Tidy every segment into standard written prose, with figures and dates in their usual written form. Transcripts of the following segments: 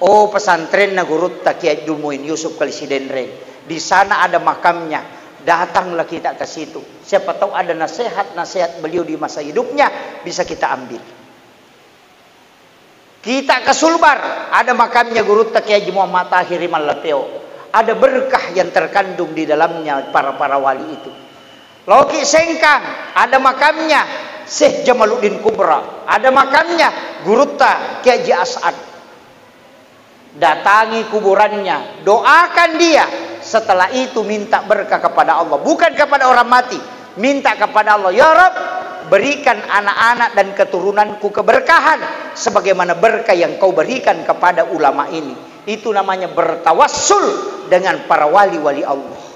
Oh, pesantren Nagurut Kiai Dumuin Yusuf Kalisidendren. Di sana ada makamnya. Datanglah kita ke situ. Siapa tahu ada nasihat-nasihat beliau di masa hidupnya bisa kita ambil. Kita ke Sulbar, ada makamnya Guru Kiai Muhammad Tahir Malapeo. Ada berkah yang terkandung di dalamnya para wali itu. Loki Sengkang, ada makamnya Syekh Jamaluddin Kubra. Ada makamnya Guru Kiai As'ad. Datangi kuburannya, doakan dia. Setelah itu minta berkah kepada Allah, bukan kepada orang mati. Minta kepada Allah, ya Rabb, berikan anak-anak dan keturunanku keberkahan sebagaimana berkah yang kau berikan kepada ulama ini. Itu namanya bertawassul dengan para wali-wali Allah.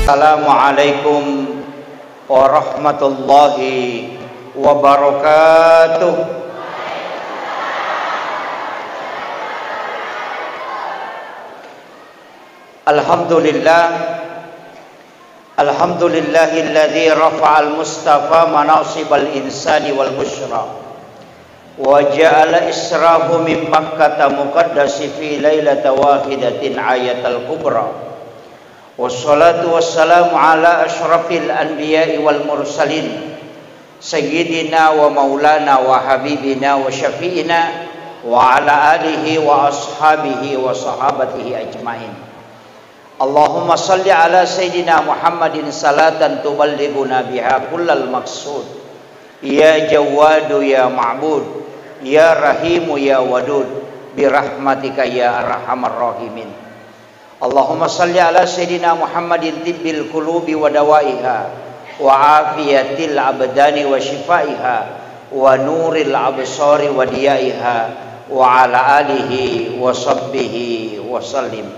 Assalamualaikum warahmatullahi wabarakatuh. Alhamdulillahilladzi rafa'al mustafa manasibal insani wal busyra wa ja'ala israhu min makkata muqaddasi fi lailata wahidatin ayatal kubra. Wassalatu wassalamu ala asyrafil anbiya'i wal mursalin sayyidina wa maulana wa habibina wa syafi'ina wa ala alihi wa ashabihi wa sahabatihi ajmain. Allahumma salli ala sayyidina Muhammadin salatan tuballighuna biha kullal maqsud. Ya Jawadu ya Ma'bud, ya Rahimu ya Wadud, birahmatika ya arhamar rahimin. Allahumma salli ala sayyidina Muhammadin tibbil qulubi wa dawaiha wa afiyatil abdani wa shifaiha wa nuril absari wa diyaiha wa ala alihi wa sahbihi wa sallim.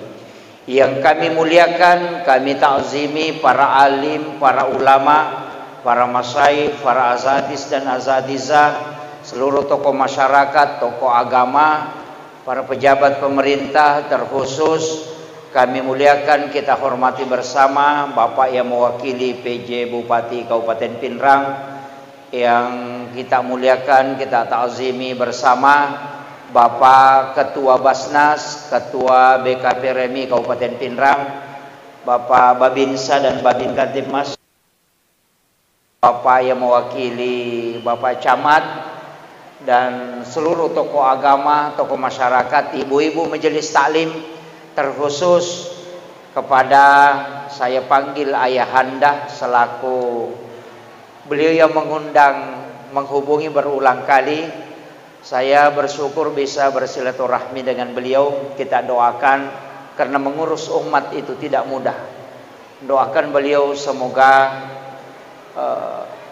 Yang kami muliakan, kami ta'zimi para alim, para ulama, para masyayikh, para azadis dan azadizah, seluruh tokoh masyarakat, tokoh agama, para pejabat pemerintah, terkhusus kami muliakan, kita hormati bersama Bapak yang mewakili PJ Bupati Kabupaten Pinrang, yang kita muliakan, kita ta'zimi bersama Bapak Ketua Basnas, Ketua BKP Remi Kabupaten Pinrang, Bapak Babinsa dan Babin Kantipmas, Bapak yang mewakili Bapak Camat, dan seluruh tokoh agama, tokoh masyarakat, ibu-ibu majelis taklim. Terkhusus kepada saya panggil ayahanda selaku beliau yang mengundang, menghubungi berulang kali. Saya bersyukur bisa bersilaturahmi dengan beliau. Kita doakan, karena mengurus umat itu tidak mudah. Doakan beliau semoga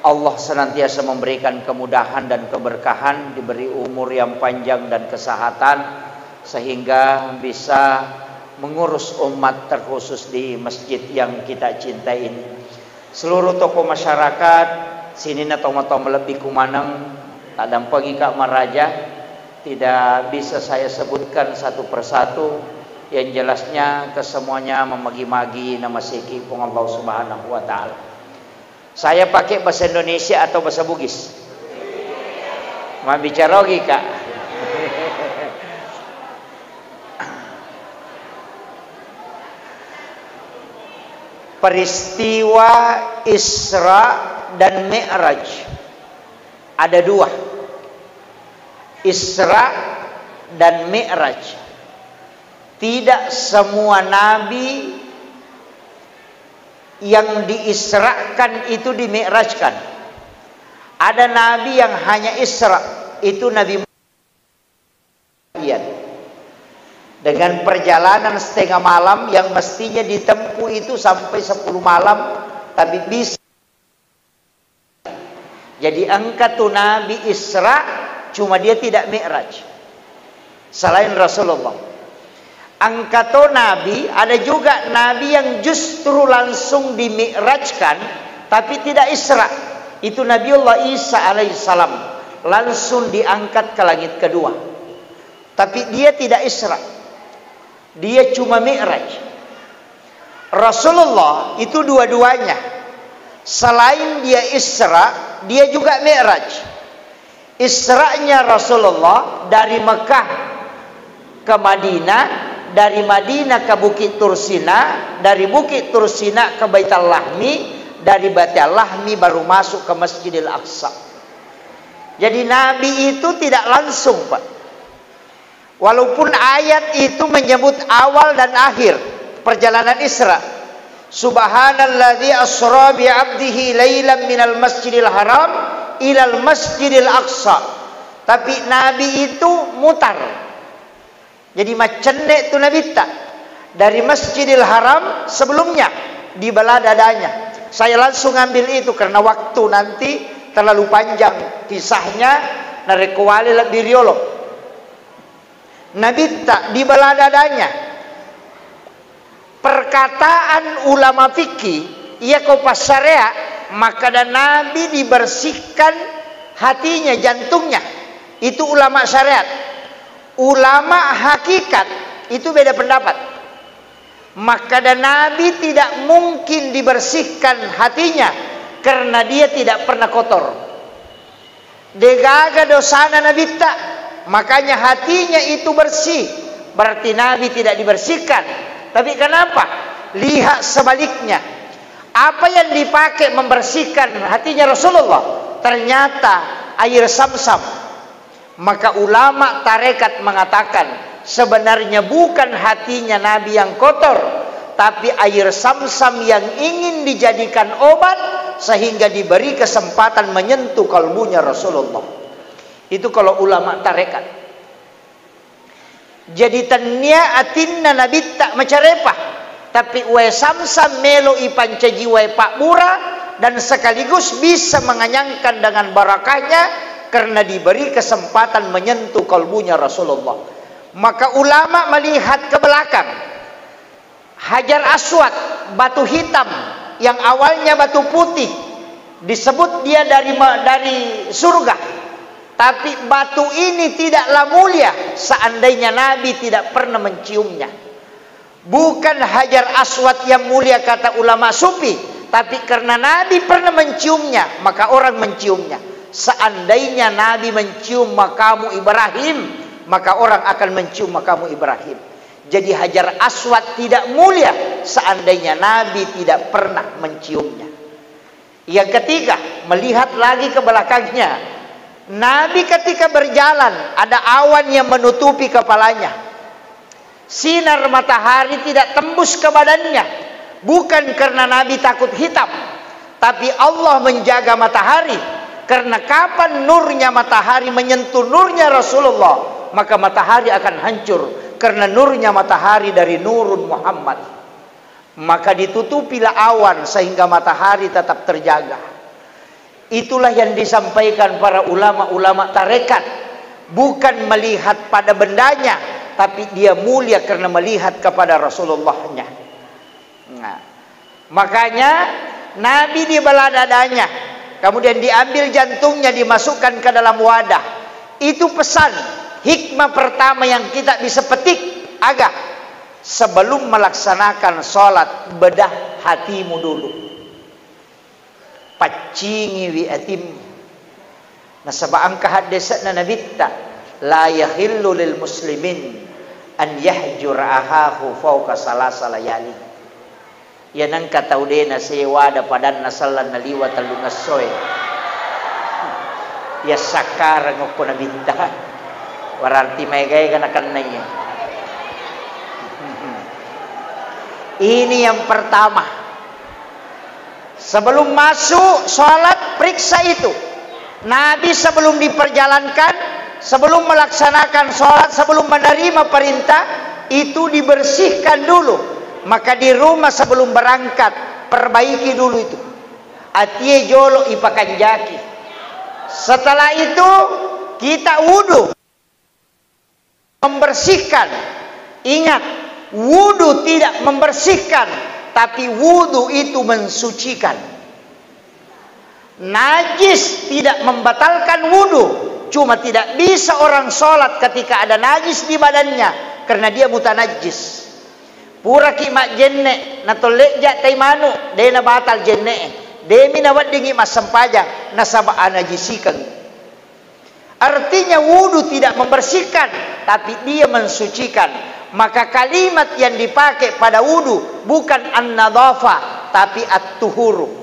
Allah senantiasa memberikan kemudahan dan keberkahan, diberi umur yang panjang dan kesehatan, sehingga bisa mengurus umat, terkhusus di masjid yang kita cintai ini. Seluruh tokoh masyarakat sini na tomo-tomo lebih kumanang tak dampangi Kak Maraja, tidak bisa saya sebutkan satu persatu. Yang jelasnya kesemuanya memagi-magi nama siki pung Allah Subhanahu wa taala. Saya pakai bahasa Indonesia atau bahasa Bugis? Mau bicara lagi Kak? Peristiwa Isra dan Mi'raj ada dua. Isra dan Mi'raj. Tidak semua nabi yang diisrakan itu dimi'rajkan. Ada nabi yang hanya Isra, itu Nabi Muhammad. Dengan perjalanan setengah malam yang mestinya ditempuh itu sampai 10 malam, tapi bisa. Jadi angkat tuh Nabi Isra, cuma dia tidak Mi'raj. Selain Rasulullah. Angkat tuh Nabi, ada juga Nabi yang justru langsung dimi'rajkan, tapi tidak Isra. Itu Nabiullah Isa alaihissalam, langsung diangkat ke langit kedua. Tapi dia tidak Isra. Dia cuma Mi'raj. Rasulullah itu dua-duanya. Selain dia Isra, dia juga Mi'raj. Isra'nya Rasulullah dari Mekah ke Madinah, dari Madinah ke Bukit Tursina, dari Bukit Tursina ke Baitul Lahmi, dari Baitul Lahmi baru masuk ke Masjidil Aqsa. Jadi Nabi itu tidak langsung, Pak. Walaupun ayat itu menyebut awal dan akhir perjalanan Isra. Subhanalladzi asra bi 'abdihi lailan minal masjidil haram ilal masjidil aqsa. Tapi Nabi itu mutar. Jadi macam itu Nabi tak. Dari Masjidil Haram sebelumnya dibelah dadanya. Saya langsung ambil itu karena waktu nanti terlalu panjang kisahnya, narekuali lebih riolo. Nabi tak dibelah dadanya. Perkataan ulama fikih, ia kopas syariat, maka dan Nabi dibersihkan hatinya, jantungnya. Itu ulama syariat. Ulama hakikat itu beda pendapat. Maka dan Nabi tidak mungkin dibersihkan hatinya karena dia tidak pernah kotor. Degaga dosana Nabi tak, makanya hatinya itu bersih. Berarti Nabi tidak dibersihkan. Tapi kenapa? Lihat sebaliknya. Apa yang dipakai membersihkan hatinya Rasulullah? Ternyata air Sam-Sam. Maka ulama tarekat mengatakan sebenarnya bukan hatinya Nabi yang kotor, tapi air Sam-Sam yang ingin dijadikan obat sehingga diberi kesempatan menyentuh kalbunya Rasulullah. Itu kalau ulama tarekat. Jadi tanya atinna Nabi tak macarepah, tapi we Sam-Sam melo ipanca jiwa pak mura dan sekaligus bisa menganyangkan dengan barakahnya karena diberi kesempatan menyentuh kalbunya Rasulullah. Maka ulama melihat ke belakang. Hajar Aswad, batu hitam yang awalnya batu putih, disebut dia dari surga. Tapi batu ini tidaklah mulia seandainya Nabi tidak pernah menciumnya. Bukan Hajar Aswad yang mulia kata ulama sufi, tapi karena Nabi pernah menciumnya, maka orang menciumnya. Seandainya Nabi mencium makamu Ibrahim, maka orang akan mencium makamu Ibrahim. Jadi Hajar Aswad tidak mulia seandainya Nabi tidak pernah menciumnya. Yang ketiga, melihat lagi ke belakangnya. Nabi ketika berjalan ada awan yang menutupi kepalanya. Sinar matahari tidak tembus ke badannya. Bukan karena Nabi takut hitam, tapi Allah menjaga matahari. Karena kapan nurnya matahari menyentuh nurnya Rasulullah, maka matahari akan hancur. Karena nurnya matahari dari nurun Muhammad, maka ditutupilah awan sehingga matahari tetap terjaga. Itulah yang disampaikan para ulama-ulama tarekat. Bukan melihat pada bendanya, tapi dia mulia karena melihat kepada Rasulullahnya. Nah, makanya Nabi dibelah dadanya, kemudian diambil jantungnya, dimasukkan ke dalam wadah. Itu pesan hikmah pertama yang kita bisa petik agak sebelum melaksanakan sholat, bedah hatimu dulu. Pacingi wi atim. Nasaba'an kahadesatna nabitta la yahillu lil muslimin an yahjur ahahu fawqa salasa layali. Yanang kataudena sewada padan nasalan naliwa talungasoy. Ya sakar ngoko nabinta. Wararti may gaya kanakan nanya. Ini yang pertama. Sebelum masuk sholat, periksa itu. Nabi sebelum diperjalankan, sebelum melaksanakan sholat, sebelum menerima perintah, itu dibersihkan dulu. Maka di rumah sebelum berangkat, perbaiki dulu itu. Atie jolo ipakan jaki. Setelah itu, kita wudu. Membersihkan. Ingat, wudu tidak membersihkan, tapi wudu itu mensucikan. Najis tidak membatalkan wudu, Cuma tidak bisa orang sholat ketika ada najis di badannya, karena dia mutanajis. Pura ki mak jenne na tolek ja taimanu de na batal jenne de mi na wadingi mas sempajang nasaba anajisikan. Artinya wudu tidak membersihkan, tapi dia mensucikan. Maka kalimat yang dipakai pada wudu bukan an-nadhafa, tapi at-tuhuru.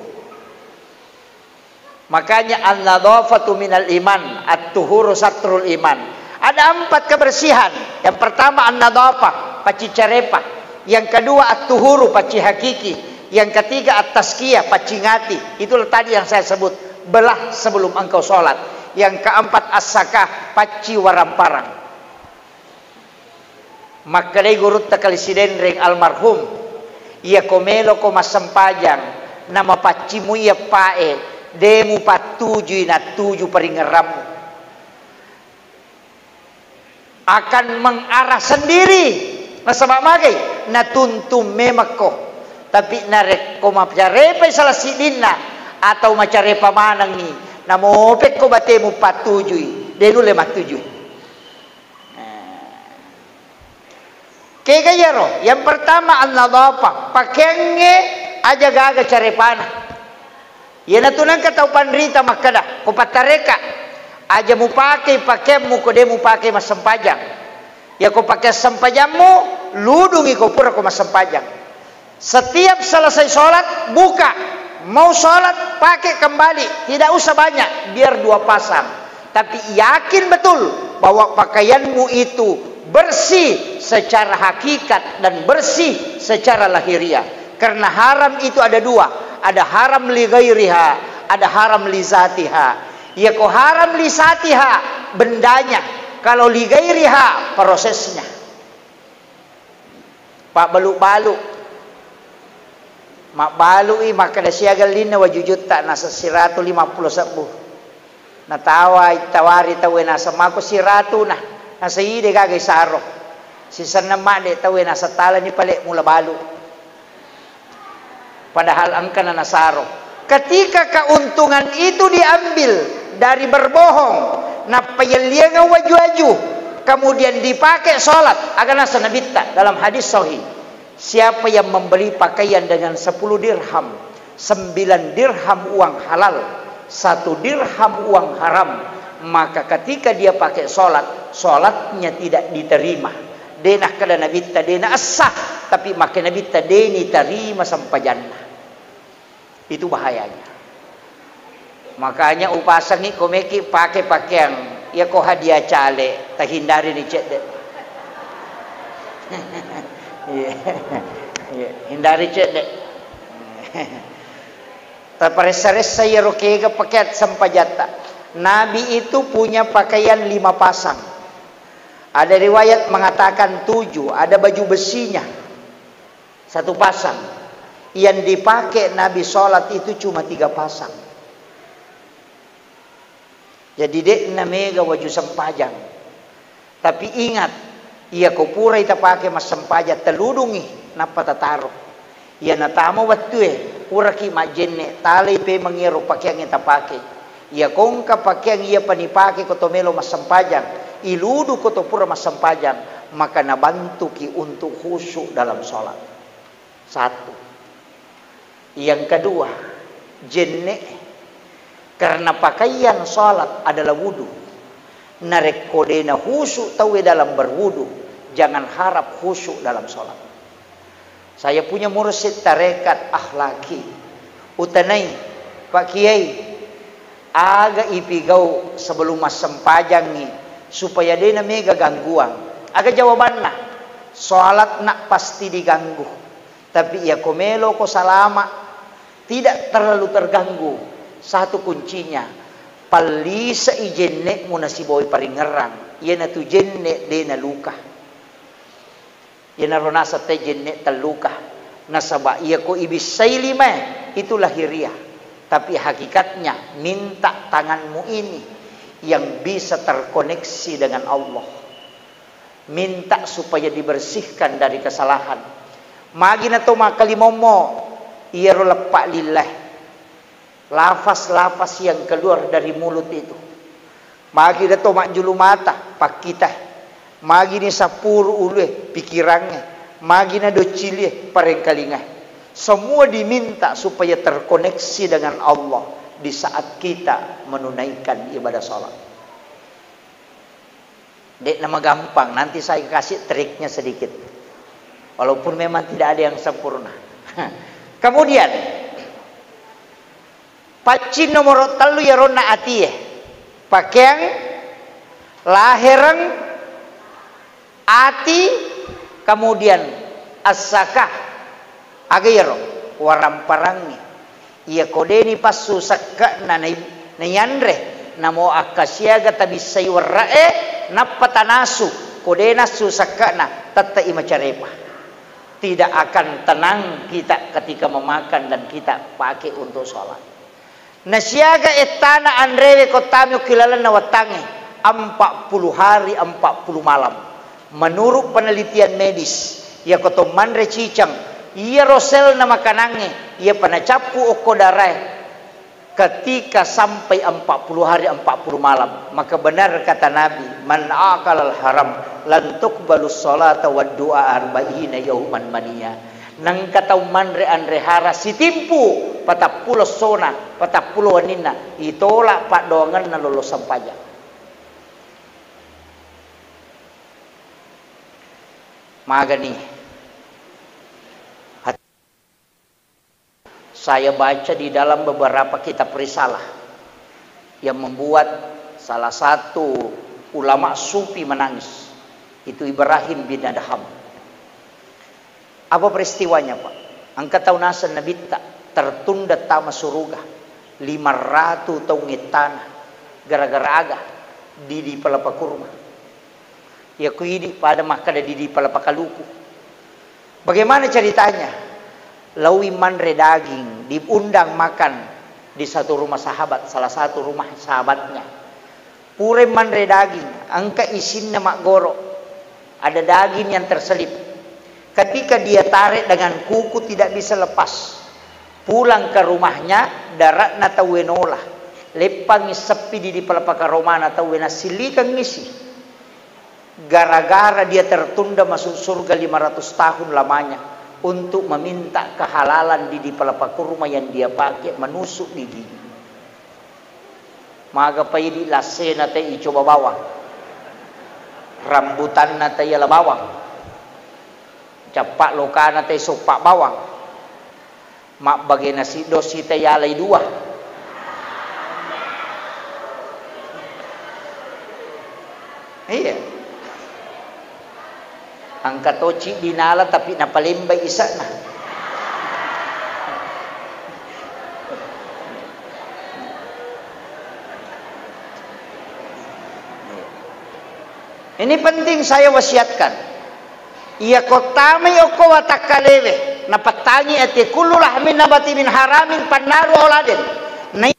Makanya an-nadhafatu minal iman, at-tuhuru satrul iman. Ada 4 kebersihan. Yang pertama an-nadhafa, paci carepa. Yang kedua at-tuhuru, paci hakiki. Yang ketiga at-tazkiyah, paci ngati. Itulah tadi yang saya sebut, belah sebelum engkau sholat. Yang keempat as-sakah, paci waramparang. Maka dari gurut takalsiden ring almarhum, ia komelo ko masempajang nama pacimu ia pae demu patuju na tuju paringeramu akan mengarah sendiri. Nasabak magai na tuntum memako, tapi narek ko macarepa salah sidina atau macarepa manang ni namopek ko batemu patujui denu le matujui. Kegayaro, yang pertama an-nadhafa, pakenge aja gaga carepana. Ya natunan ka tau panrita makada, ko patareka aja mu pakai pakemu ko de mu pakai masempajang. Ya kau pakai sempajangmu, ludungi kau pura kau masempajang. Setiap selesai sholat, buka. Mau sholat, pakai kembali. Tidak usah banyak, biar 2 pasang. Tapi yakin betul bahwa pakaianmu itu bersih secara hakikat dan bersih secara lahiriah. Karena haram itu ada 2. Ada haram li ghairiha, ada haram li zatiha. Ya kau haram li zatiha, bendanya. Kalau li ghairiha, prosesnya. Pak baluk-baluk. Mak baluk i maka da siagal lina wajujut tak nasa 150 sabu. Na tawari tawe nasa mako 100 nah. Nasa ide gagay saro. Si sanama de tawe nasa tala ni pale mula balu. Padahal angka na nasaro. Ketika keuntungan itu diambil dari berbohong, napayalianga waju-waju, kemudian dipakai sholat, akan nasa nabita dalam hadis sahih. Siapa yang membeli pakaian dengan 10 dirham, 9 dirham uang halal, 1 dirham uang haram, maka ketika dia pakai sholat, sholatnya tidak diterima. Denah kada nabita dena asah, tapi makin nabita deni terima sampai jannah. Itu bahayanya. Makanya upasangi komeki pakai pakaian ya ko hadiah cale, tak hindari ni cek dek. Hindari cek dek. Taparesa-resa ya rokega pakai sampajata. Nabi itu punya pakaian 5 pasang. Ada riwayat mengatakan 7, ada baju besinya 1 pasang. Yang dipakai Nabi sholat itu cuma 3 pasang. Jadi dek namega waju sempajang. Tapi ingat, ia ko pura ita pakai mas sempaja teludungi napa tataro. Ia natamo watue pura ki majenne tali pe mangiro pakaian ita pakai. Ia kongka pakaian ia panipake ko tomelo mas sempajang. Iludu ko to pura mas sempajang, maka nabantu ki untuk khusyuk dalam sholat. 1. Yang kedua, jenne karena pakaian sholat adalah wudu. Narek kodena khusyuk tahu dalam berwudu. Jangan harap khusyuk dalam sholat. Saya punya mursyid tarekat akhlaki. Utanai, Pak Kiai, aga ipigau sebelum mas sempajangi supaya dena mega gangguan. Aga jawabanna, sholat nak pasti diganggu. Tapi ya komelo ko salama, tidak terlalu terganggu. 1 kuncinya, palisa ijenne mo na si boy paringerang. Yan na tu jenne de na luka. Yan na ronasa te jenne taluka. Nasaba iya ko ibisay 5, itu lahiriah. Tapi hakikatnya minta tanganmu ini yang bisa terkoneksi dengan Allah. Minta supaya dibersihkan dari kesalahan. Magi na to makalimomo, iya ro lillah. Lafaz-lafaz yang keluar dari mulut itu. Magi da tomak julu mata pak kita. Magi ni sapur ulu pikirannya. Magi na do cili parengkalinga. Semua diminta supaya terkoneksi dengan Allah di saat kita menunaikan ibadah salat. Dek, nama gampang, nanti saya kasih triknya sedikit. Walaupun memang tidak ada yang sempurna. Kemudian pacin nomor telu ya rona ati pakaian lahiran ati kemudian asakah agero waram parangi ia kodeni pasu sakka na nayandre namo akasiaga tabisay warae napatanasu kodena susakka na tatta imacarepa. Tidak akan tenang kita ketika memakan dan kita pakai untuk sholat. Nasiaga etana andrewe kotamyo kilalan na watange 40 hari 40 malam. Menurut penelitian medis, ya koto manre cicang, ia rosel na makanange, ia panacapu oko darai ketika sampai 40 hari 40 malam. Maka benar kata Nabi, man akalal haram lan tuqbalus salata wad du'a arba'ina yauman mania. Nang katau manre andre hara sitimpu patapulo sona patapulo wanina itola pak doangan na lolosan pajak. Magani saya baca di dalam beberapa kitab risalah yang membuat salah satu ulama sufi menangis. Itu Ibrahim bin Adham. Apa peristiwanya Pak? Angka taunasan Nabi tertunda tama suruga 500 tahun tanah gara-gara aga di palapa kurma. Ya kuidi pada makada di palapa kaluku. Bagaimana ceritanya? Lawi manre daging diundang makan di satu rumah sahabat, salah satu rumah sahabatnya. Pure manre daging, angka isinna mak goro. Ada daging yang terselip. Ketika dia tarik dengan kuku tidak bisa lepas. Pulang ke rumahnya darat na tawenola. Lepang sepi di palapaka romana tawena silikang ngisi. Gara-gara dia tertunda masuk surga 500 tahun lamanya. Untuk meminta kehalalan di palapa kurma yang dia pakai menusuk gigi. Maga paidi lasena teh coba bawang. Rambutan na teh yala bawang. Capak lokana teh sopak bawang. Mak bagi nasi dosi teh yalai dua. Iya. Angkat toci dinala tapi napalimbay isa na. Ini penting saya wasiatkan. Ia kotamay oko watakalewe napatangi ati kullu lahmin nabati min haramin pannaru auladin. Nai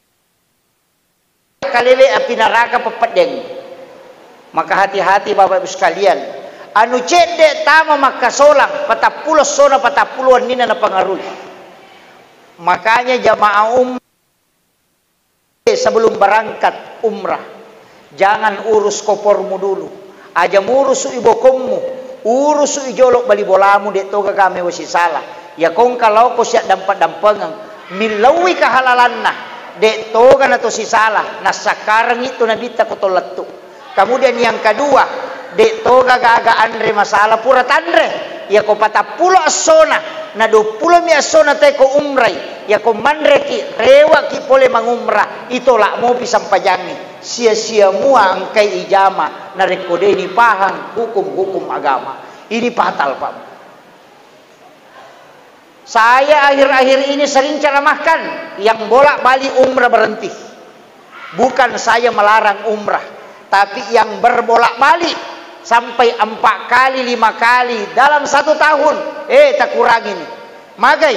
kalewe api neraka pepadeng. Maka hati-hati Bapak Ibu sekalian. Anu cede tama makasolang patapulo sona patapuluan nina na pangaruh. Makanya jamaah sebelum berangkat umrah jangan urus kopormu dulu. Aja urus ibokommu, urus ijolok bali bolamu dek toga kami wasi salah. Ya kong kalau ko siap dampak-dampangan milawi kahalalanna dek toga na to si salah. Nah sekarang itu nabita ko tolatu. Kemudian yang kedua, dek toga gaga andre masalah pura tandre. Ya ko patapulo asona na 20 mi asona te ko umrai. Ya ko mandre ki rewa ki pole mangumrah. Itola mo pisang pajangi. Sia-sia mua angkai ijama na rekodeni pahang hukum-hukum agama. Ini fatal Pak. Saya akhir-akhir ini sering ceramahkan yang bolak-balik umrah berhenti. Bukan saya melarang umrah, tapi yang berbolak-balik sampai 4 kali 5 kali dalam 1 tahun, tak kurangin. Magai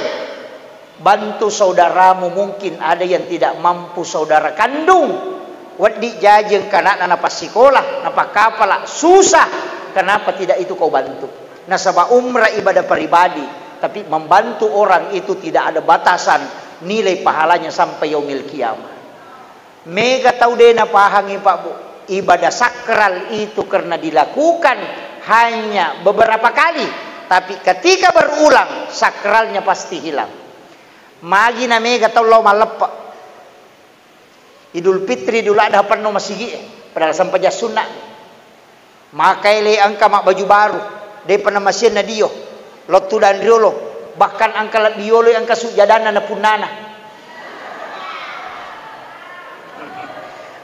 bantu saudaramu, mungkin ada yang tidak mampu saudara kandung. Wadi jajeng kana napa sekolah, napa kapala susah. Kenapa tidak itu kau bantu? Nah, sebab umrah ibadah pribadi, tapi membantu orang itu tidak ada batasan nilai pahalanya sampai yaumil kiamah. Mega tahu dena pahangi Pak Bu. ibadah sakral itu karena dilakukan hanya beberapa kali, tapi ketika berulang sakralnya pasti hilang. Magi na mega taulau malepa. Idul Fitri Idul Adha penuh masih padahal sampai jas sunnah. Makai le angka mak baju baru, de pernah masih na dio. Lotu dan riolo, bahkan angka biolo angka sujadana na punana.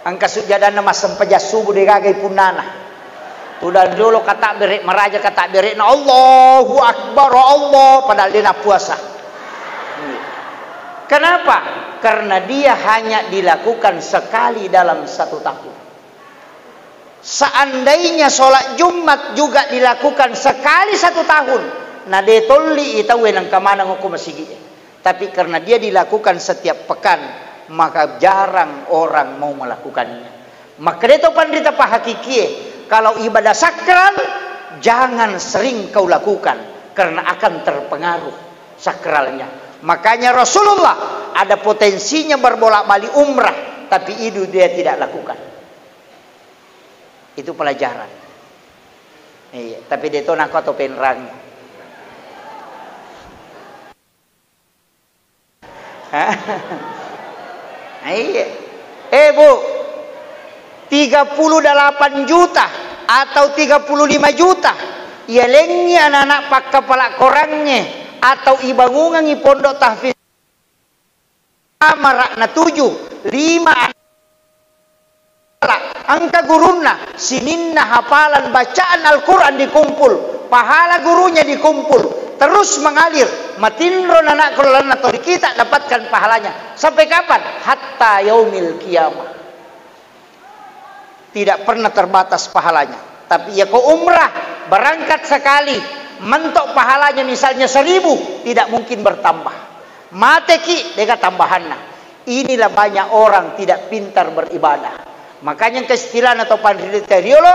Angka sujadana mas sampai jas subuh de gagai punana. Tudan riolo kata berek meraja kata berek na Allahu Akbar Allah padahal dia nak puasa. Kenapa? Karena dia hanya dilakukan sekali dalam 1 tahun. Seandainya sholat Jumat juga dilakukan sekali 1 tahun, nah detolli itawe nang kamana ngoko masigi. Tapi karena dia dilakukan setiap pekan, maka jarang orang mau melakukannya. Maka itu pandita pak hakiki, kalau ibadah sakral jangan sering kau lakukan karena akan terpengaruh sakralnya. Makanya Rasulullah ada potensinya berbolak-balik umrah, tapi itu dia tidak lakukan. Itu pelajaran. Iya, tapi dia tahu nak atau penrang. Iya. Bu, 38 juta atau 35 juta. Ia lengi anak-anak pak kepala korangnya. Atau ibangungan i pondok tahfiz amarak na 7 5 angka guruna sininna hafalan bacaan Al-Quran dikumpul, pahala gurunya dikumpul, terus mengalir matinro anak kelolaan atau kita dapatkan pahalanya sampai kapan? Hatta yaumil kiamah. Tidak pernah terbatas pahalanya. Tapi ya kau umrah berangkat sekali mentok pahalanya misalnya 1000, tidak mungkin bertambah. Mateki deka tambahanna. Inilah banyak orang tidak pintar beribadah. Makanya keistilahan atau pandiriteriolo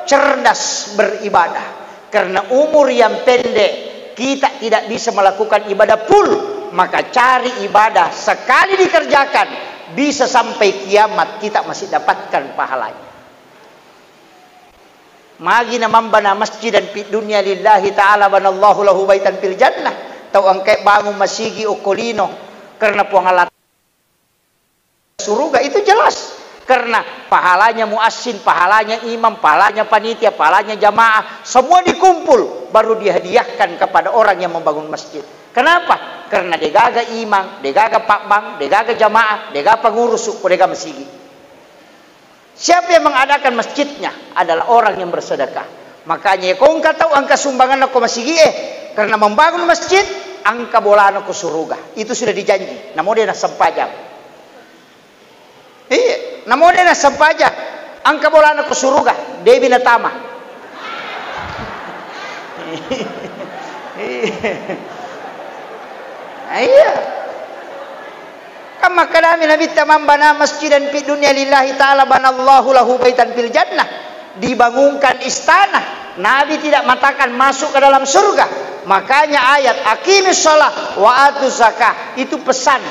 cerdas beribadah. Karena umur yang pendek kita tidak bisa melakukan ibadah full. Maka cari ibadah sekali dikerjakan bisa sampai kiamat kita masih dapatkan pahalanya. Magi na mambana masjidan fi dunya lillahi ta'ala banallahu lahu baitan fil jannah. Tau angkai bangun masigi okolino karena pengalat surga itu jelas. Karena pahalanya muassin, pahalanya imam, pahalanya panitia, pahalanya jamaah, semua dikumpul baru dihadiahkan kepada orang yang membangun masjid. Kenapa? Karena degaga imam, degaga pakbang, degaga jamaah, degaga pengurus, degaga masjid. Siapa yang mengadakan masjidnya adalah orang yang bersedekah. Makanya kau enggak tahu angka sumbangan aku masih karena membangun masjid angka bola aku surga. Itu sudah dijanji. Namun dia nak sempajak. Iya, namun dia nak sempajak. Angka bola aku surga. Dewi Natama. Iya. Kama kadami Nabi tamam bana masjidan fi dunya lillahi ta'ala banallahu lahu baitan fil jannah. Dibangunkan istana. Nabi tidak mengatakan masuk ke dalam surga. Makanya ayat aqimis shalah wa atuz zakah itu pesan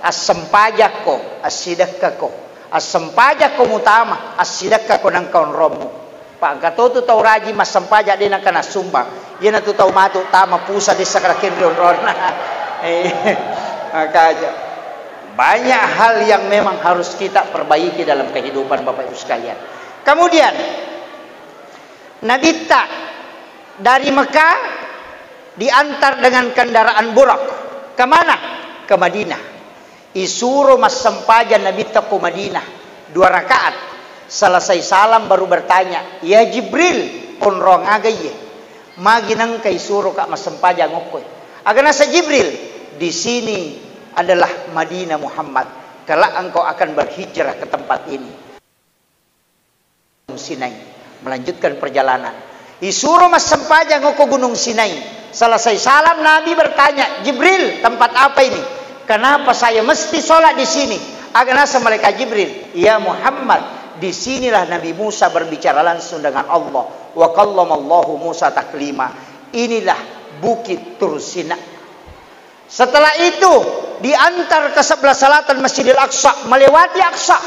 as-sempajako, as-sidaqako. As-sempajako utama, as-sidaqako nang kaon romo. Pak katoto tau raji mas sempajak dia nak kena sumbang. Dia nak tahu matu tama pusat di sakarakin ron-ron. Makanya banyak hal yang memang harus kita perbaiki dalam kehidupan Bapak Ibu sekalian. Kemudian Nabi tak dari Mekah diantar dengan kendaraan burak. Kemana? Ke Madinah. Isuro mas sempajan Nabi tak ke Madinah 2 rakaat. Selesai salam baru bertanya, ya Jibril onrong agaye. Maginang kay isuro ka mas sempajan ngokoy. Agana sa Jibril di sini adalah Madinah Muhammad. Kelak engkau akan berhijrah ke tempat ini. Sinai melanjutkan perjalanan. Disuruh mas sempajang ke Gunung Sinai. Selesai salam Nabi bertanya, Jibril tempat apa ini? Kenapa saya mesti sholat di sini? Aganasa malaikat Jibril, ya Muhammad, disinilah Nabi Musa berbicara langsung dengan Allah. Wa kallamallahu Musa taklima. Inilah bukit Tur Sina. Setelah itu diantar ke sebelah selatan Masjidil Aqsa, melewati Aqsa,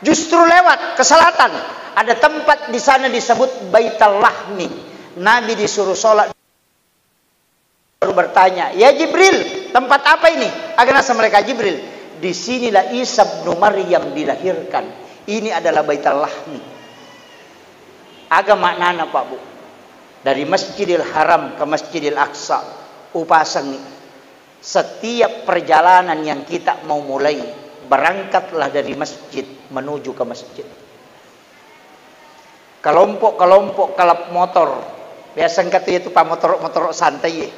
justru lewat ke selatan. ada tempat di sana disebut Baitul Lahmi. Nabi disuruh sholat, baru bertanya, ya Jibril, tempat apa ini? Aganasa mereka, Jibril, disinilah Isa bin Maryam dilahirkan. Ini adalah Baitul Lahmi. Agak maknanya Pak Bu, dari Masjidil Haram ke Masjidil Aqsa, upasang nih. Setiap perjalanan yang kita mau mulai, berangkatlah dari masjid menuju ke masjid. Kelompok-kelompok kalap motor, biasa katanya itu Pak motor santai,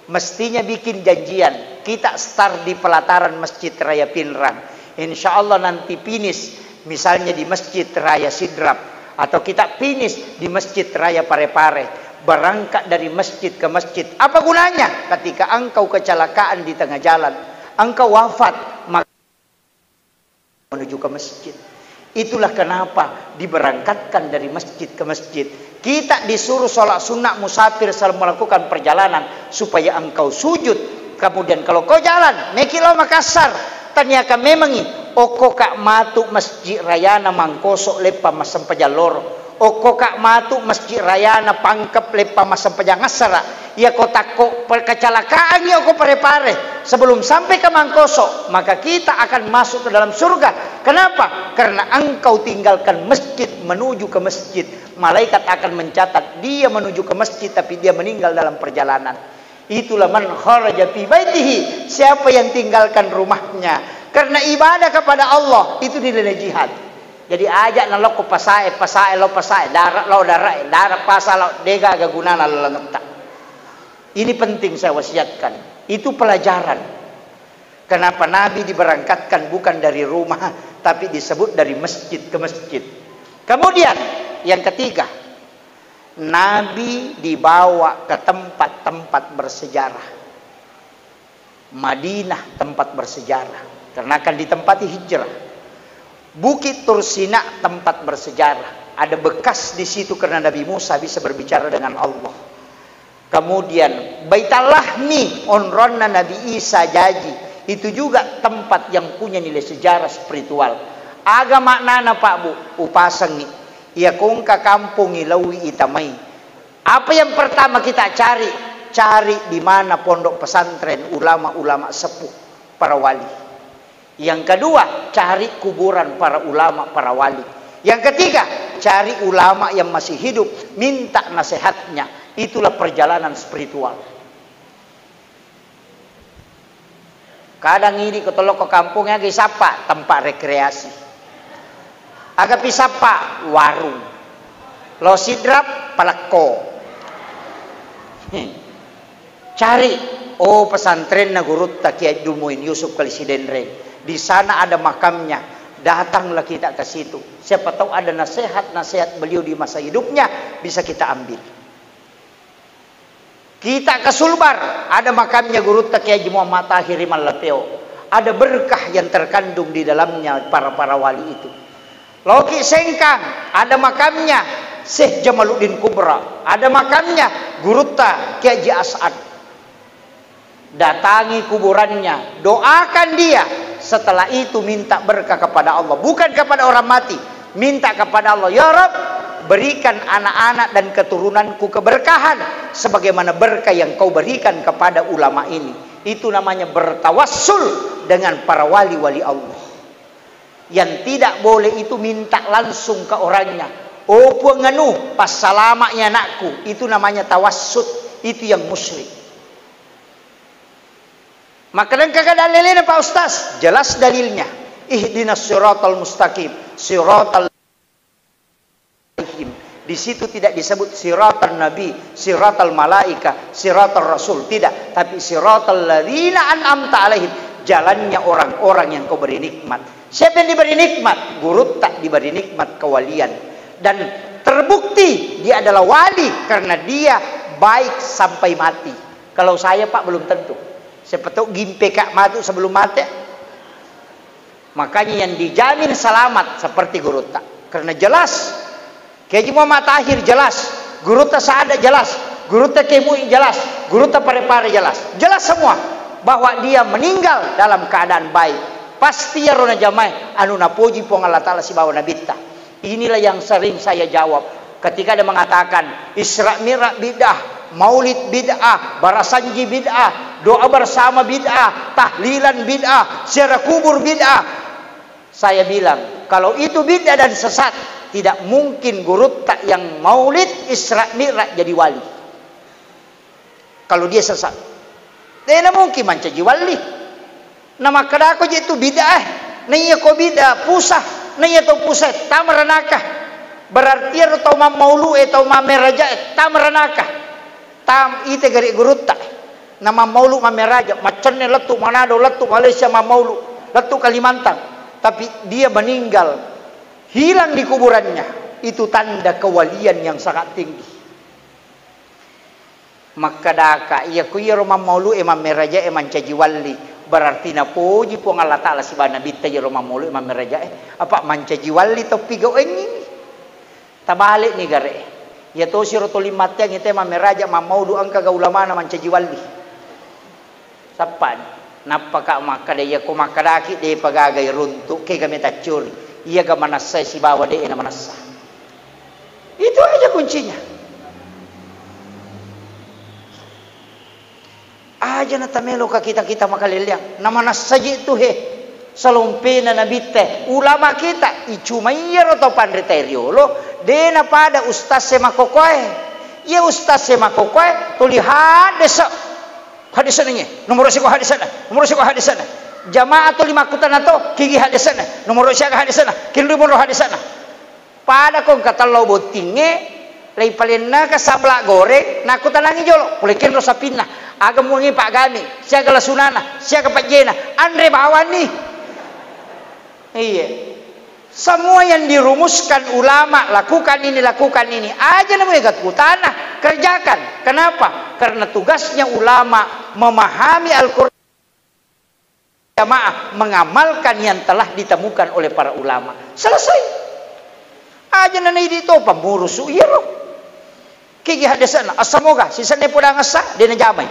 mestinya bikin janjian. Kita start di pelataran Masjid Raya Pinrang. Insya Allah nanti finish misalnya di Masjid Raya Sidrap, atau kita finish di Masjid Raya Parepare. Berangkat dari masjid ke masjid. Apa gunanya? Ketika engkau kecelakaan di tengah jalan, engkau wafat, maka menuju ke masjid. Itulah kenapa diberangkatkan dari masjid ke masjid. Kita disuruh sholat sunnah musafir selama melakukan perjalanan, supaya engkau sujud. Kemudian kalau kau jalan Mekilo Makassar, tanyaka memangi oko kak matu masjid rayana mangkosok lepa masam pajaloro, oko kak matu masjid rayana pangkep lepa masam pajangasara, ya kota ko kecelakaan ya oko pare-pare sebelum sampai ke Mangkosok, maka kita akan masuk ke dalam surga. Kenapa? Karena engkau tinggalkan masjid menuju ke masjid. Malaikat akan mencatat dia menuju ke masjid tapi dia meninggal dalam perjalanan. Itulah man kharaja fi baitihi, siapa yang tinggalkan rumahnya karena ibadah kepada Allah, itu nilai jihad. Jadi ajak na lo ko pasae lo pasae darat pasa lo dega gagunana lo langeta. Ini penting saya wasiatkan. Itu pelajaran. Kenapa Nabi diberangkatkan bukan dari rumah, tapi disebut dari masjid ke masjid. Kemudian yang ketiga, Nabi dibawa ke tempat-tempat bersejarah. Madinah tempat bersejarah, karena akan ditempati hijrah. Bukit Tursina tempat bersejarah. Ada bekas di situ karena Nabi Musa bisa berbicara dengan Allah. Kemudian Baitul Lahmi onronna Nabi Isa jaji. Itu juga tempat yang punya nilai sejarah spiritual. Agama maknana Pak Bu, upasang nih. Ia kongka kampung ilawi itamai. Apa yang pertama kita cari? Cari di mana pondok pesantren ulama-ulama sepuh para wali. Yang kedua, cari kuburan para ulama, para wali. Yang ketiga, cari ulama yang masih hidup, minta nasihatnya. Itulah perjalanan spiritual. Kadang ini ketolok ke kampungnya gisapa tempat rekreasi. Agak pisapa warung. Lo sidrap palako. Cari pesantren Nagurut Kiai Dumuin Yusuf Kalisidenre. Di sana ada makamnya. Datanglah kita ke situ. Siapa tahu ada nasihat beliau di masa hidupnya bisa kita ambil. Kita ke Sulbar, ada makamnya Guru Kiai Muhammad Tahir Malateo. Ada berkah yang terkandung di dalamnya para wali itu. Loki Sengkang, ada makamnya Syekh Jamaluddin Kubra. Ada makamnya Guru Kiai As'ad. Datangi kuburannya, doakan dia. Setelah itu minta berkah kepada Allah, bukan kepada orang mati. Minta kepada Allah, ya Rabb, berikan anak-anak dan keturunanku keberkahan sebagaimana berkah yang kau berikan kepada ulama ini. Itu namanya bertawassul dengan para wali-wali Allah. Yang tidak boleh itu minta langsung ke orangnya. Oh pengenu pas salamanya anakku, itu namanya tawassut. Itu yang musyrik. Maka dan kakak dalilnya Pak Ustaz, jelas dalilnya. Ihdinas siratal mustaqim, siratal di situ tidak disebut siratal nabi, siratal malaika, siratal rasul, tidak, tapi siratal ladzina an'amta alaihim, jalannya orang-orang yang kau beri nikmat. Siapa yang diberi nikmat? Guru tak diberi nikmat kewalian. Dan terbukti dia adalah wali karena dia baik sampai mati. Kalau saya Pak belum tentu. Siapa tahu gimpe kak mati sebelum mati. Makanya yang dijamin selamat seperti Guru tak. Karena jelas Kiai Muhammad Tahir jelas, Guru tak Saada jelas, Guru tak Kemui jelas, Guru tak Parepare jelas. Jelas semua bahwa dia meninggal dalam keadaan baik. Pasti ya rona jamai anu napuji pong Allah Ta'ala si bawa nabita. Inilah yang sering saya jawab ketika dia mengatakan Isra Mi'raj bid'ah, Maulid bid'ah, Barasanji bid'ah, doa bersama bid'ah, tahlilan bid'ah, ziarah kubur bid'ah. Saya bilang, kalau itu bid'ah dan sesat, tidak mungkin guru tak yang Maulid Isra Mi'raj jadi wali. Kalau dia sesat, tidak mungkin menjadi wali. Nama kadako itu bid'ah, nanya ko bid'ah, pusah. Nanya to puset, tamaranaka. Berarti atau maulu atau mameraja, tamaranaka. Tam ite gari gurutta. Nama maulu mameraja, macamnya letu Manado, letu Malaysia maulu, letu Kalimantan. Tapi dia meninggal, hilang di kuburannya. Itu tanda kewalian yang sangat tinggi. Maka daka iya kuya romam maulu emam meraja emam caji wali. Berarti na puji po Allah Ta'ala si bana bitta ya romam maulu emam meraja apa mancaji wali to pigaw ini. Tabalik ni gare. Ya to si roto limat yang ite emam meraja emam maulu ang kagaulama na mancaji wali. Sapan napaka maka daya ko makadaki daya pagagay runtuk kay kami tacur. Iya ga manasay si bawa daya na manasa. Itu aja kuncinya. Aja na tamelo ka kita makalilyang. Namanas saja itu he. Salumpe na nabite. Ulama kita. Ichumayero to panriteriolo. De na pada ustaz se makokoy. Iya ustaz se makokoy. Tuli hadesa. Hadesa niya. Nomor si ko hadesa na. Nomor si ko hadesa na. Jamaah to limakutan na to. Kigi hadesa na. Nomor siya ka hadesa na. Kinribon ro hadesa na. Pada kong katalaw botinge. Lay palin na kasabla goreng. Nakutan lang ijolo. Pulikin ro sa pinna. Agam mungi Pak Gani, siya kalasunana, siya kapajena, Andre bawan nih. Iya. Semua yang dirumuskan ulama, lakukan ini. Aja namanya tanah, kerjakan. Kenapa? Karena tugasnya ulama memahami Al-Quran, jamaah mengamalkan yang telah ditemukan oleh para ulama. Selesai. Aja nanti itu pemburu suiro. Kiki hadasana asamoga sisane podang asa dina jamay.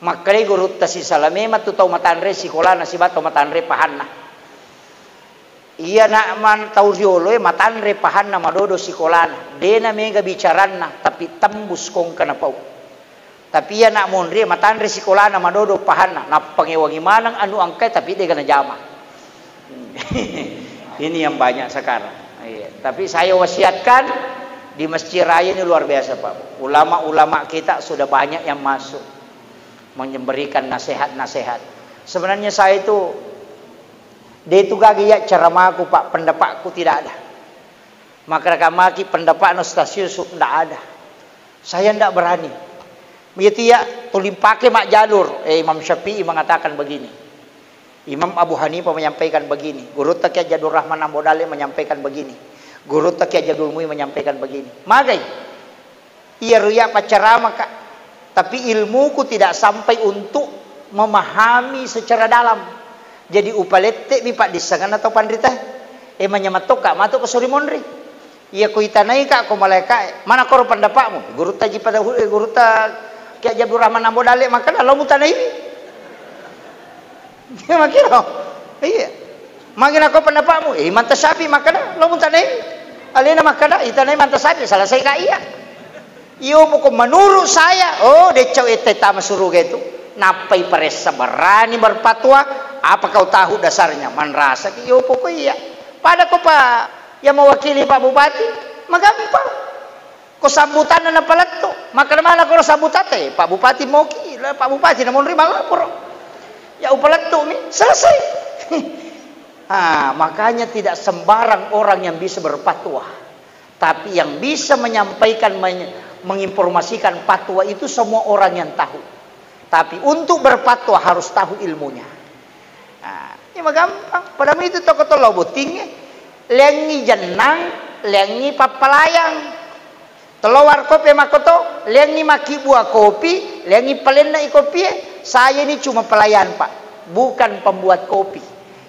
Makare guru ta si salame matutaw matanre si kolana si bato matanre pahanna. Iya na man tauriolo matanre pahanna madodo si kolana. Dena mega bicaranna tapi tembus kong kanapau. Tapi iya na monre matanre si kolana madodo pahanna. Napangewangi manang anu angkai tapi dia kena jama. Ini yang banyak sekarang. Iya. Tapi saya wasiatkan di Masjid Raya ini luar biasa Pak. Ulama-ulama kita sudah banyak yang masuk memberikan nasihat-nasihat. Sebenarnya saya itu dia itu gagaya ceramaku Pak, pendapatku tidak ada. Maka kamaki pendapat Ustaz Yusuf tidak ada. Saya tidak berani. Begitu ya, tulim pakai mak jalur. Imam Syafi'i mengatakan begini. Imam Abu Hanifah menyampaikan begini. Guru Taqi Jadur Rahman Ambodale menyampaikan begini. Guru Taqi Jadul Mui menyampaikan begini. Magai, iya ruya pacarama kak. Tapi ilmuku tidak sampai untuk memahami secara dalam. Jadi upalete mi pak disangan atau pandrita. Menyamatok kak, matok ke suri mondri. Iya ku itanai kak, ku malaikat. Mana koro pendapatmu? Guru Taji pada guru Taqi Jadul Rahman Ambodale maka dalam mutanai ini. Dia makiro. Iya. Mangin ako pendapatmu, mantasabi makana, lo muntanay. Alina makana, itanay mantasabi, selesai ka iya. Iyo mo kung menurut saya, oh decaw ite tama suruh gitu. Napai paresa berani berpatwa, apa kau tahu dasarnya? Manrasa, iyo po ko iya. Pada ko pa, yang mewakili Pak Bupati, magampang. Ko sambutan na palato, maka naman ako sambutate, Pak Bupati mo Pak Bupati namun rin malapor. Ya upalato mi, selesai. Makanya tidak sembarang orang yang bisa berfatwa. Tapi yang bisa menyampaikan, menginformasikan fatwa itu semua orang yang tahu. Tapi untuk berfatwa harus tahu ilmunya. Ini mah gampang. Padahal itu toko-toko butingnya. Lengi jenang, lengi papalayang. Telawar kopi makoto, lengi maki buah kopi, lengi palena kopi. Saya ini cuma pelayan Pak, bukan pembuat kopi.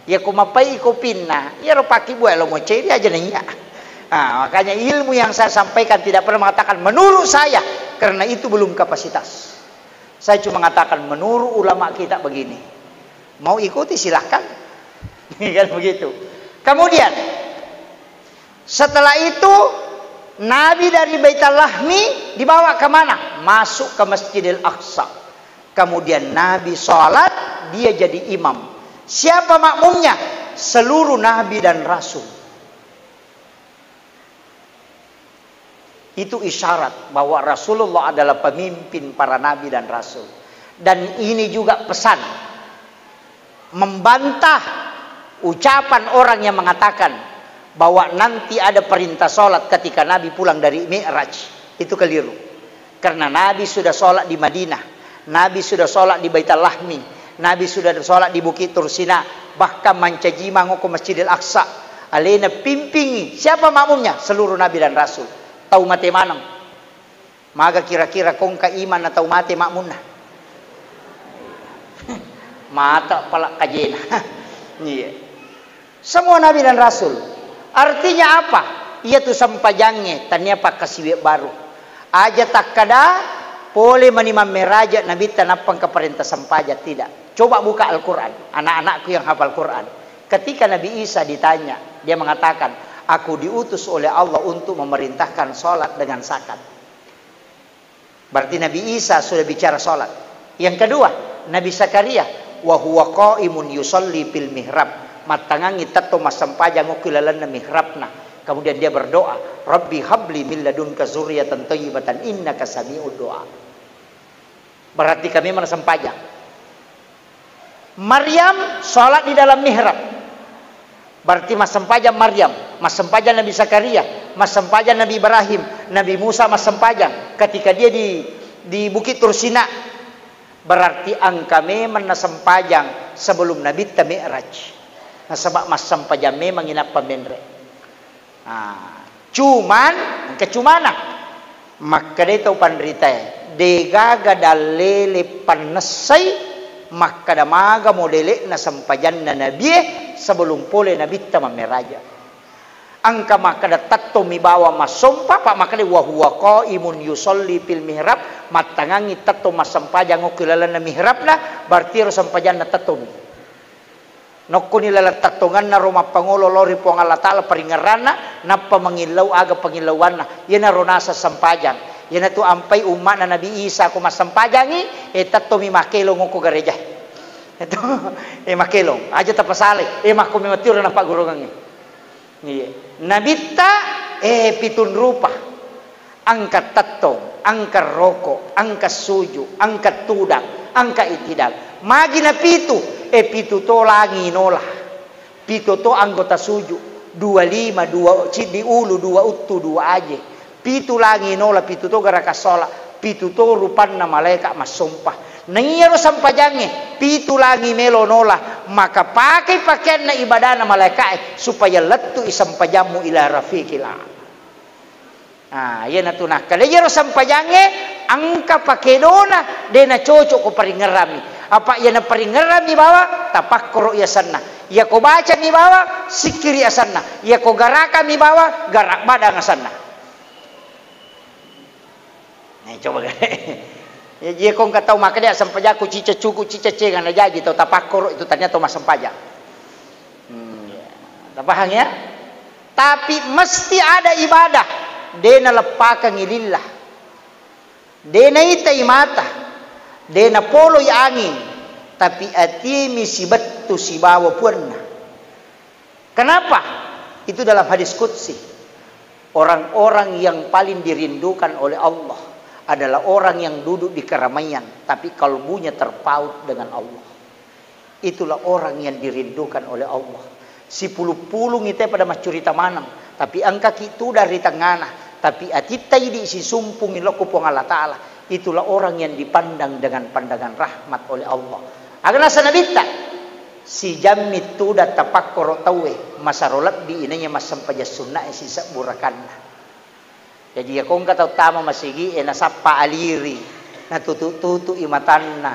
Ya kumapai kopina, ya ropaki buat lo mau ceri aja nih ya. Makanya ilmu yang saya sampaikan tidak pernah mengatakan menurut saya, karena itu belum kapasitas. Saya cuma mengatakan menurut ulama kita begini. Mau ikuti silahkan, kan begitu. Kemudian Setelah itu Nabi dari Baitul Lahmi dibawa ke mana? Masuk ke Masjidil Aqsa. Kemudian Nabi sholat, dia jadi imam. Siapa makmumnya? Seluruh Nabi dan Rasul. Itu isyarat bahwa Rasulullah adalah pemimpin para Nabi dan Rasul. Dan ini juga pesan membantah ucapan orang yang mengatakan bahwa nanti ada perintah sholat ketika Nabi pulang dari Mi'raj. Itu keliru. Karena Nabi sudah sholat di Madinah, Nabi sudah sholat di Baitul Lahmi, Nabi sudah sholat di Bukit Tursina, bahkan mencajima ke Masjidil Aqsa. Alena pimpingi. Siapa makmumnya? Seluruh Nabi dan Rasul. Tahu mati manang. Maka kira-kira kong ka iman atau mati makmumna. Mata pala kajena. Iya. Semua Nabi dan Rasul. Artinya apa? Ia tu sampajangnya. Tanya pak kasih baru. Aja tak kada. Boleh menimam meraja. Nabi tanapang ke perintah sampaja. Tidak. Coba buka Al-Quran. Anak-anakku yang hafal Quran. Ketika Nabi Isa ditanya. Dia mengatakan. Aku diutus oleh Allah untuk memerintahkan sholat dengan zakat. Berarti Nabi Isa sudah bicara sholat. Yang kedua. Nabi Zakaria. Wa huwa qaimun yusalli fil mihrab. Matangangi tato masampajang ukilalan na mihrabna. Kemudian dia berdoa, Rabbi habli min ladunka zurriyatan thayyibatan innaka sami'ud doa. Berarti kami masampajang. Maryam sholat di dalam mihrab. Berarti masampajang Maryam, masampajang Nabi Zakaria, masampajang Nabi Ibrahim, Nabi Musa masampajang ketika dia di Bukit Tursina. Berarti angka memang nasampajang sebelum Nabi Mi'raj. Nah, sebab masampajang memang inap pemendre. Nah, cuman kecumana maka dia tahu pandrita degaga dalele panesai maka damaga modele na sampajan na nabi sebelum pole nabi tamameraja. Angka maka datatto mibawa masompa pak maka dia wahuwa qaimun yusolli fil mihrab matangangi tatto masampajang ukilala na mihrab na berarti sampajan na tatto. Nokko nila tatungan na rumah pangulo lori po ang Allah Ta'ala paringarana na pamangilaw aga pangilawan na yan na ronasa sampajang yan na to ampay uma na Nabi Isa ko masampajangi tato mi makilong ko gareja ito makilong aja tapasali makumi matiro na pagurungan nabita pitun rupa angkat tatong angkat roko angkat suju angkat tudang angkat itidag magi na pitu pitu to langi nola. Pitu to anggota suju. 25, 2 di ulu, 2 uttu, 2 aje. Pitu langi nola, pitu to gara kasola. Pitu to rupan na malaikat masumpah. Nangiyaro sampajangnya. Pitu langi melo nola. Maka pakai pakaian na ibadah na malaikat. Supaya letu isampajammu ila rafiqila. Ah, yan na tunah. Kaliyaro sampajangnya. Angka pakai dona. Dena cocok ko paringarami. Apa ia na paringaran ni bawa tapakkuro ya sanna ia ko baca ni bawa sikir ya sanna ia ko garaka ni bawa garak badang sanna. Nah coba ya dia kong katau maka dia sampajaku cica cuku cica cengan aja gitu tapakkuro itu ternyata mas sampaja. Paham ya? Tapi mesti ada ibadah dena lepakan lillah dena ita imata dena polo angin tapi atimi si betu si bawa purna. Kenapa? Itu dalam hadis qudsi. Orang-orang yang paling dirindukan oleh Allah adalah orang yang duduk di keramaian tapi kalbunya terpaut dengan Allah. Itulah orang yang dirindukan oleh Allah. Si pulu-pulu ngite pada macurita manang tapi angka kitu dari tengana tapi atita di si sumpung iloko pong Allah Ta'ala. Itulah orang yang dipandang dengan pandangan rahmat oleh Allah. Agana sanabita si jamit tu da tapakkuro tawe masarolat di inanya masampaja sunnah si saburakanna. Jadi ya kung kataw tama masigi nasapa aliri na tutu imatanna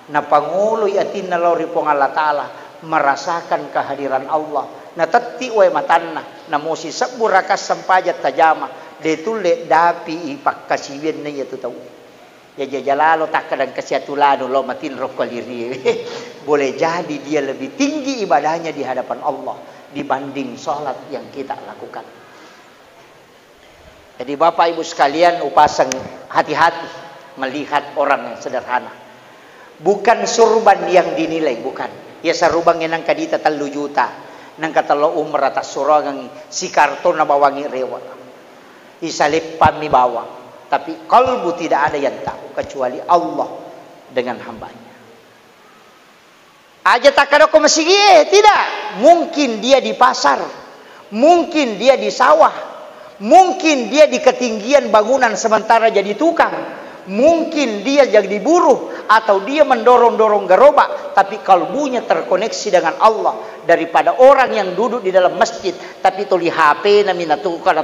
na panguloy atin na lori pong Allah Ta'ala merasakan kehadiran Allah na tati way matanna na mo si saburakas sampajat tajama detule dapi ipakasiwen na yato tawe. Ya jajalalo tak kadang kesiatulano lo matin rokoliri. Boleh jadi dia lebih tinggi ibadahnya di hadapan Allah dibanding sholat yang kita lakukan. Jadi Bapak Ibu sekalian, upasang hati-hati melihat orang yang sederhana. Bukan surban yang dinilai, bukan. Ya sarubang yang kadita 3 juta. Nang katalo umrah atas suragang si karton na bawangi rewa. Isalip mi bawang. Tapi kalbu tidak ada yang tahu kecuali Allah dengan hambanya. Aja takado ko masigi, tidak. Mungkin dia di pasar, mungkin dia di sawah, mungkin dia di ketinggian bangunan sementara jadi tukang. Mungkin dia jadi buruh atau dia mendorong-dorong gerobak, tapi kalbunya terkoneksi dengan Allah. Daripada orang yang duduk di dalam masjid tapi tuli HP nami natungka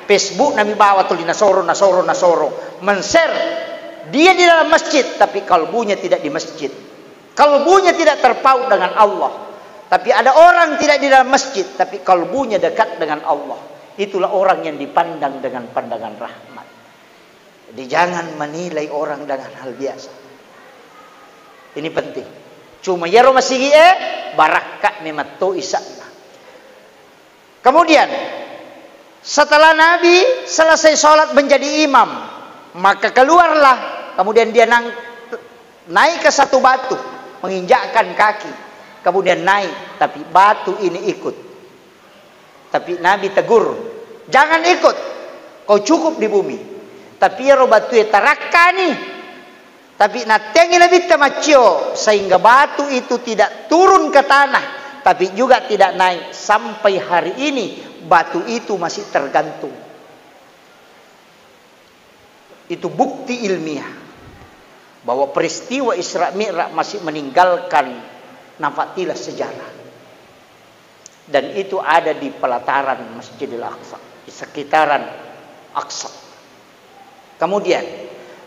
Facebook nami bawa tuli nasoro men-share dia di dalam masjid tapi kalbunya tidak di masjid, kalbunya tidak terpaut dengan Allah. Tapi ada orang tidak di dalam masjid tapi kalbunya dekat dengan Allah. Itulah orang yang dipandang dengan pandangan rahmat. Jadi jangan menilai orang dengan hal biasa. Ini penting. Cuma ya masigi barakah mematto isana. Kemudian setelah Nabi selesai sholat menjadi imam, maka keluarlah. Kemudian dia naik ke satu batu, menginjakkan kaki. Kemudian naik, tapi batu ini ikut. Tapi Nabi tegur, jangan ikut. Kau cukup di bumi. Tapi ya batu tarakani. Tapi natengi lebih tamacio sehingga batu itu tidak turun ke tanah, tapi juga tidak naik sampai hari ini. Batu itu masih tergantung. Itu bukti ilmiah bahwa peristiwa Isra Mi'raj masih meninggalkan nafatilah sejarah. Dan itu ada di pelataran Masjidil Aqsa, di sekitaran Aqsa. Kemudian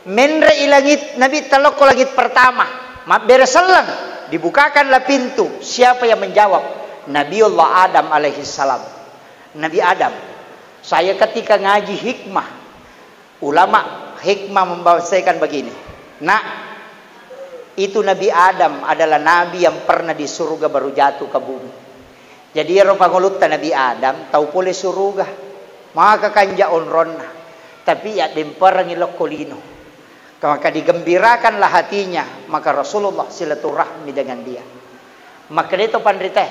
menre ilangit Nabi taloko langit pertama, bereselang, dibukakanlah pintu. Siapa yang menjawab? Nabiullah Adam alaihi salam. Nabi Adam. Saya ketika ngaji hikmah, ulama hikmah membahasakan begini. Nah, itu Nabi Adam adalah nabi yang pernah di surga baru jatuh ke bumi. Jadi ya pangulutan Nabi Adam tahu boleh surga, maka kanja onronna. Tapi ya demperangi lokolino. Maka digembirakanlah hatinya. Maka Rasulullah silaturahmi dengan dia. Maka itu pandrite.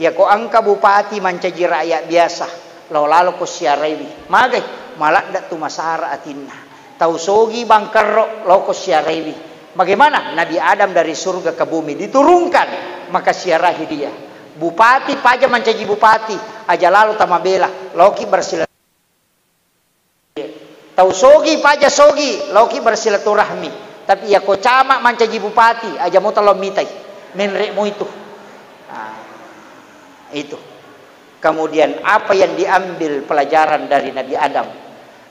Ya ko angka bupati mancaji rakyat biasa. Lalu ko siarewi. Magay malak dak tu masara atinna. Tau sogi bangkerro lo ko siarewi. Bagaimana Nabi Adam dari surga ke bumi diturunkan, maka siarahi dia. Bupati paja mancaji bupati. Aja lalu tamabela. Loki bersilaturahmi. Tau sogi paja sogi loki bersilaturahmi. Tapi ya ko camak mancaji bupati aja mau talom mitai menrekmu itu. Nah, itu. Kemudian apa yang diambil pelajaran dari Nabi Adam?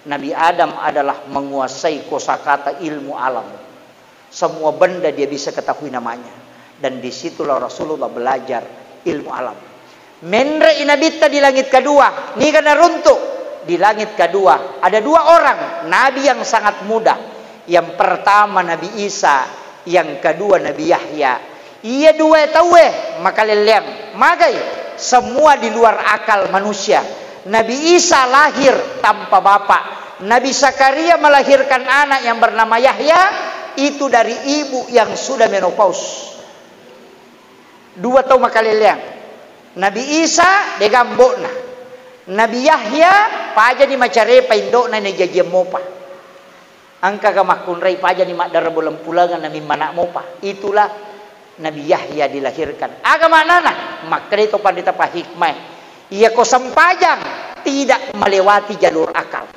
Nabi Adam adalah menguasai kosakata ilmu alam. Semua benda dia bisa ketahui namanya. Dan disitulah Rasulullah belajar ilmu alam. Menre inabita di langit kedua, ni kana runtuk. Di langit kedua ada 2 orang nabi yang sangat muda. Yang pertama Nabi Isa, yang kedua Nabi Yahya. Ia 2 tahu maka leleng magai semua di luar akal manusia. Nabi Isa lahir tanpa bapak. Nabi Zakaria melahirkan anak yang bernama Yahya itu dari ibu yang sudah menopause. 2 tahu maka leleng. Nabi Isa degambona. Nabi Yahya paja di macarepa indok na jajem mopa. Angka kamakunrai paja di madara bolam pulangan nami manak mopa. Itulah Nabi Yahya dilahirkan. Agama nana makreto pandita pa hikmah. Ia ko sampajang tidak melewati jalur akal.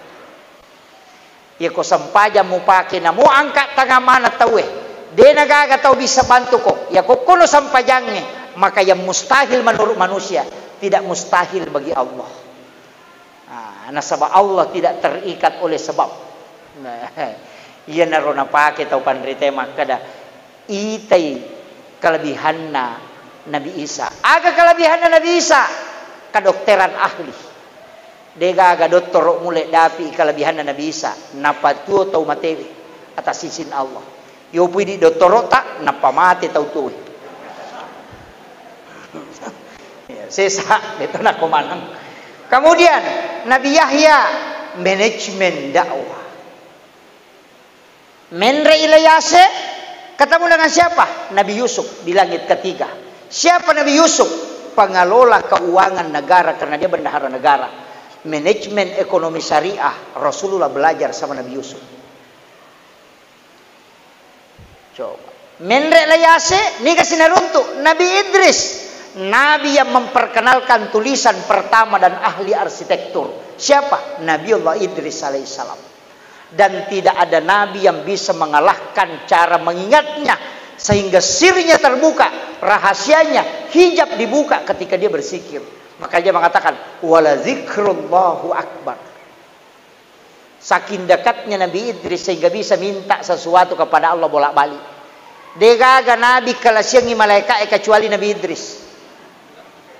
Ia ko sampajang mo pake na mo angkat tanga mana tawe. De nagaga tau bisa bantu ko. Ia ko kuno sampajangnya. Maka yang mustahil menurut manusia tidak mustahil bagi Allah. Nasabah Allah tidak terikat oleh sebab. Iya narona pakai tau pandrite makada itai kelebihanna Nabi Isa. Aga kelebihanna Nabi Isa kedokteran ahli. Dega aga doktor mulai dapi kelebihanna Nabi Isa. Napa tuo tau matewi atas izin Allah. Yo pui di doktor tak napa mate tau tuwe. Sesa beto na komanang. Kemudian Nabi Yahya manajemen dakwah. Menre Ilyase ketemu dengan siapa? Nabi Yusuf di langit ketiga. Siapa Nabi Yusuf? Pengelola keuangan negara karena dia bendahara negara. Manajemen ekonomi syariah Rasulullah belajar sama Nabi Yusuf. Coba. Menre Ilyase ni kasih naruntuk Nabi Idris. Nabi yang memperkenalkan tulisan pertama dan ahli arsitektur. Siapa? Nabiullah Idris alaihissalam. Dan tidak ada nabi yang bisa mengalahkan cara mengingatnya sehingga sirnya terbuka, rahasianya, hijab dibuka ketika dia bersikir. Maka dia mengatakan wala zikrullahu akbar. Saking dekatnya Nabi Idris sehingga bisa minta sesuatu kepada Allah bolak-balik. Degaga nabi kalasiangi malaikat kecuali Nabi Idris.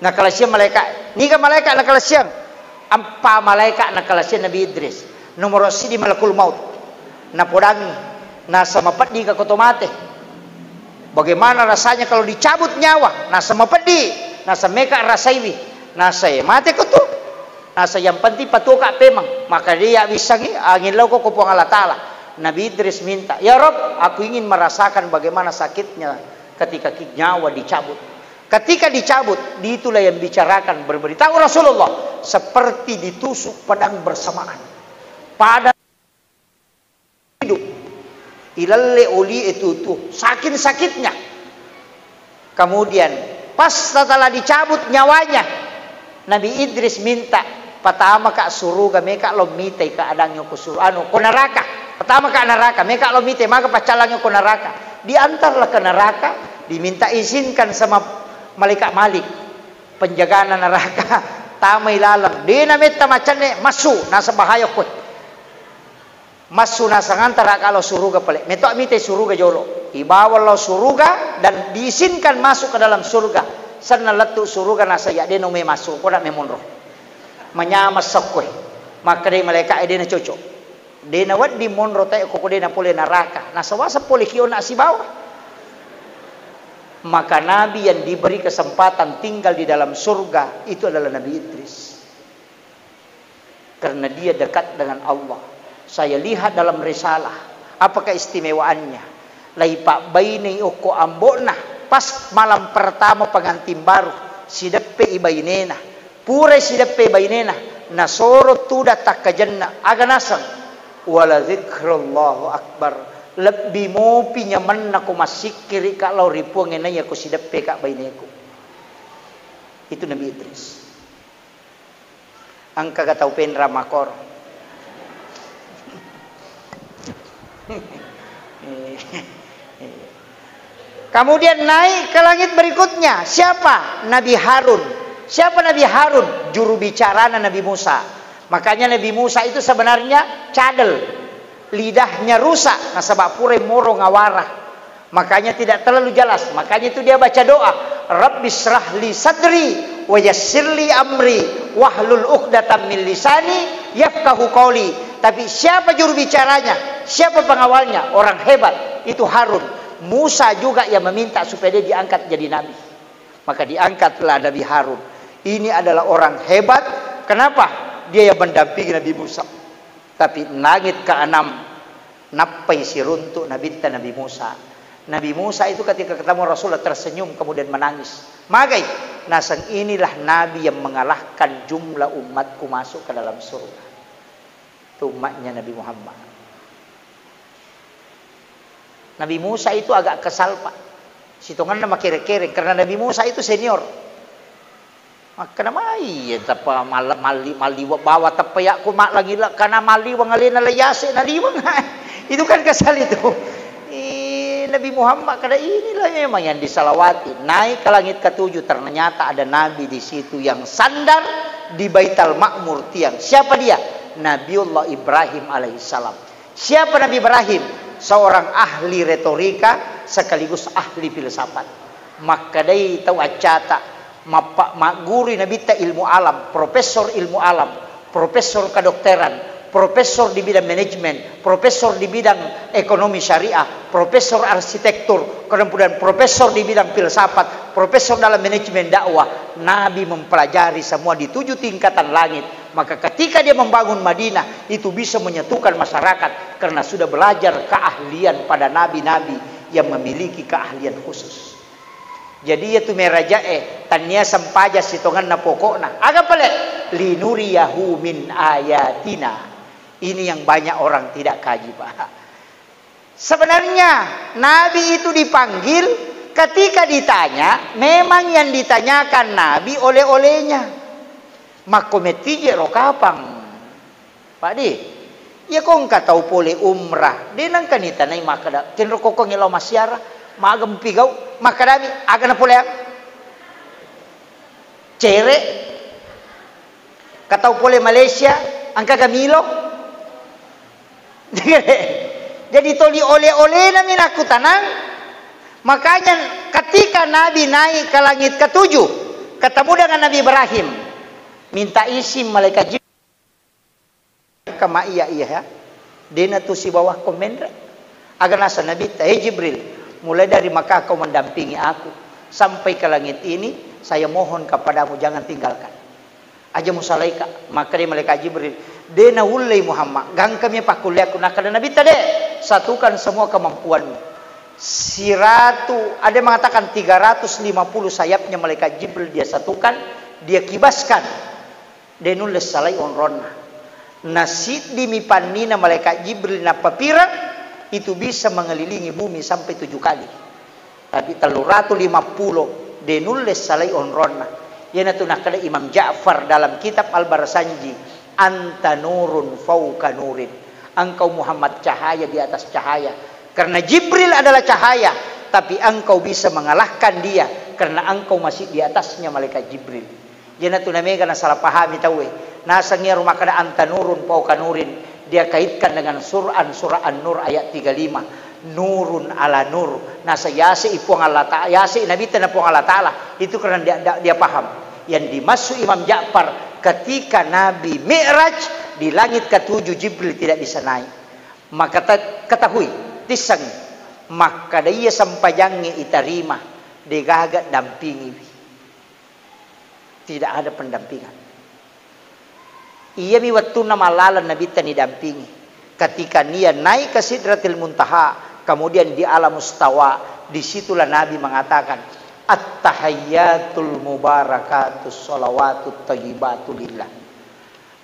Nah kalasian malaikat, ni ka malaikat na kalasian. Ampa malaikat na kalasian Nabi Idris. Nomor sidi malakul maut. Na podangi, nasa mapadi ka kotomate. Bagaimana rasanya kalau dicabut nyawa? Nasa mapadi, nasa meka rasaiwi, nasa mate ko tu. Nasa yang penting patuka pemang. Maka dia bisa angin lau ko kupuang Allah Ta'ala. Nabi Idris minta, ya Rob, aku ingin merasakan bagaimana sakitnya ketika nyawa dicabut. Ketika dicabut, itulah yang bicarakan berberitahu Rasulullah seperti ditusuk pedang bersamaan. Pada hidup, ilalle oli itu sakit-sakitnya. Kemudian pas setelah dicabut nyawanya, Nabi Idris minta, pertama kak suruga meka lo mite keadaannya ku suruh ku neraka. Pertama kak neraka, meka lo mite maka pacalangnya ku neraka. Diantarlah ke neraka, diminta izinkan sama Malaikat Malik, penjagaan neraka, tamai lalang. Dia meta macamnya masuk nasa bahaya kuat. Masuk nasa ngantara kalau suruga pale. Metok mite suruga jolo. Ibawa lo suruga dan diizinkan masuk ke dalam surga. Sana letu suruga nasa ya dia nume masuk. Kau nak memonro. Menyamas sekue. Maka dia malaikat dia na cocok. Dia na wad di monro tayo koko dia na pole neraka. Nasa wasa pole kio na si bawah. Maka Nabi yang diberi kesempatan tinggal di dalam surga itu adalah Nabi Idris. Karena dia dekat dengan Allah. Saya lihat dalam risalah apakah istimewaannya. Lai pak baini oko ambona pas malam pertama pengantin baru sidepe ibainena. Pure sidepe ibainena nasoro tuda takkajanna aganasang wala zikrullahu akbar. Lebih mo pinyaman ako masikiri kalau ripuang enay ako sidape ka baineko. Itu Nabi Idris. Ang kagataupen ramakor. Kemudian naik ke langit berikutnya. Siapa? Nabi Harun. Siapa Nabi Harun? Juru bicara Nabi Musa. Makanya Nabi Musa itu sebenarnya cadel. Lidahnya rusak, nasabak pure moro ngawarah. Makanya tidak terlalu jelas. Makanya itu dia baca doa, Rabbi shrah li sadri wa yassir li amri wahlul 'uqdatam min lisani yafqahu qawli. Tapi siapa juru bicaranya? Siapa pengawalnya? Orang hebat, itu Harun. Musa juga yang meminta supaya dia diangkat jadi nabi. Maka diangkatlah Nabi Harun. Ini adalah orang hebat. Kenapa? Dia yang mendampingi Nabi Musa. Tapi langit ke-6 napai si runtuk Nabi Musa. Nabi Musa itu ketika ketemu Rasulullah tersenyum kemudian menangis. Magai nasang inilah Nabi yang mengalahkan jumlah umatku masuk ke dalam surga. Itu umatnya Nabi Muhammad. Nabi Musa itu agak kesal pak. Situngan nama kere-kere karena Nabi Musa itu senior. Maka namai ya tapa mali bawa tapa ya ku mak lagi lah karena mali wang alina layase nadi wang. Itu kan kesal itu. Nabi Muhammad kada inilah memang yang disalawati. Naik ke langit ke-7 ternyata ada nabi di situ yang sandar di Baitul Ma'mur tiang. Siapa dia? Nabiullah Ibrahim alaihissalam. Siapa Nabi Ibrahim? Seorang ahli retorika sekaligus ahli filsafat. Maka dai tahu acata mak guru Nabi ta ilmu alam, profesor ilmu alam, profesor kedokteran, profesor di bidang manajemen, profesor di bidang ekonomi syariah, profesor arsitektur, kemudian profesor di bidang filsafat, profesor dalam manajemen dakwah. Nabi mempelajari semua di 7 tingkatan langit. Maka ketika dia membangun Madinah, itu bisa menyatukan masyarakat karena sudah belajar keahlian pada nabi-nabi yang memiliki keahlian khusus. Jadi itu merajae tanya sampaja sitongan na pokokna. Aga pale linuriyahu min ayatina. Ini yang banyak orang tidak kaji, Pak. Sebenarnya Nabi itu dipanggil ketika ditanya, memang yang ditanyakan Nabi oleh-olehnya. Makometije ro kapang. Pak di, ya kong katau pole umrah. Denang kanita na makada. Kenro kokong ilaw masyara, magam pigaw, makadami aga na pole ang cere. Katau pole Malaysia, ang kagamilo. Jadi toli oleh-oleh namin aku tanang. Makanya ketika Nabi naik ke langit ke-7, ketemu dengan Nabi Ibrahim, minta isim malaikat Jibril kama iya ya. Dena tu si bawah komendra. Agar nasa Nabi, Jibril, mulai dari Makkah kau mendampingi aku sampai ke langit ini, saya mohon kepadamu jangan tinggalkan. Aja musalaika, maka dia malaikat Jibril, dena ulai Muhammad, gang kami pakuliah kuna kada Nabi tade, satukan semua kemampuanmu. Siratu, ada yang mengatakan 350 sayapnya malaikat Jibril dia satukan, dia kibaskan. Denules salai onronna. Nasid di mipanina malaikat Jibril na papira itu bisa mengelilingi bumi sampai 7 kali. Tapi 350 denules salai onronna. Yan ito nakala Imam Ja'far dalam kitab Al-Barsanji, anta nurun fauka nurin. Engkau Muhammad cahaya di atas cahaya. Karena Jibril adalah cahaya, tapi engkau bisa mengalahkan dia karena engkau masih di atasnya malaikat Jibril. Yan ito namanya na salah pahami tawe. Nasa niya rumah kada anta nurun fauka nurin. Dia kaitkan dengan surah An-Nur ayat 35. Nurun ala nur. Nasa yasi ipuang Allah Ta'ala. Yasi Nabi na puang Allah Ta'ala. Itu karena dia paham. Yang dimaksud Imam Ja'far ketika Nabi Mi'raj di langit ke-7 Jibril tidak bisa naik. Maka ketahui tisang maka dia sampajangnya itarima degaga dampingi. Tidak ada pendampingan. Ia mi waktu nama lalan Nabi tani dampingi. Ketika dia naik ke Sidratil Muntaha, kemudian di alam mustawa, disitulah Nabi mengatakan, at-tahayyatul mubarakatus sholawatut thayyibatu lillah.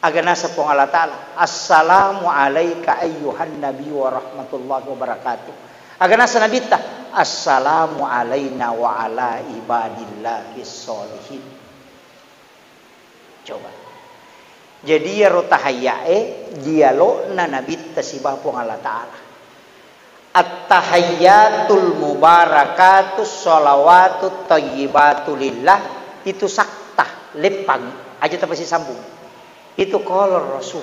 Aga nasa pong Allah Ta'ala, assalamu alayka ayyuhan nabi wa rahmatullahi wa barakatuh. Aga nasa Nabi ta, assalamu alayna wa ala ibadillahi sholihin. Coba. Jadi ya rotahayyae dialog na Nabi ta sibah pong Allah Ta'ala. At-tahayyatul mubarakatus sholawatut thayyibatu lillah, itu sakta lepang aja tapi si sambung itu kolor Rasul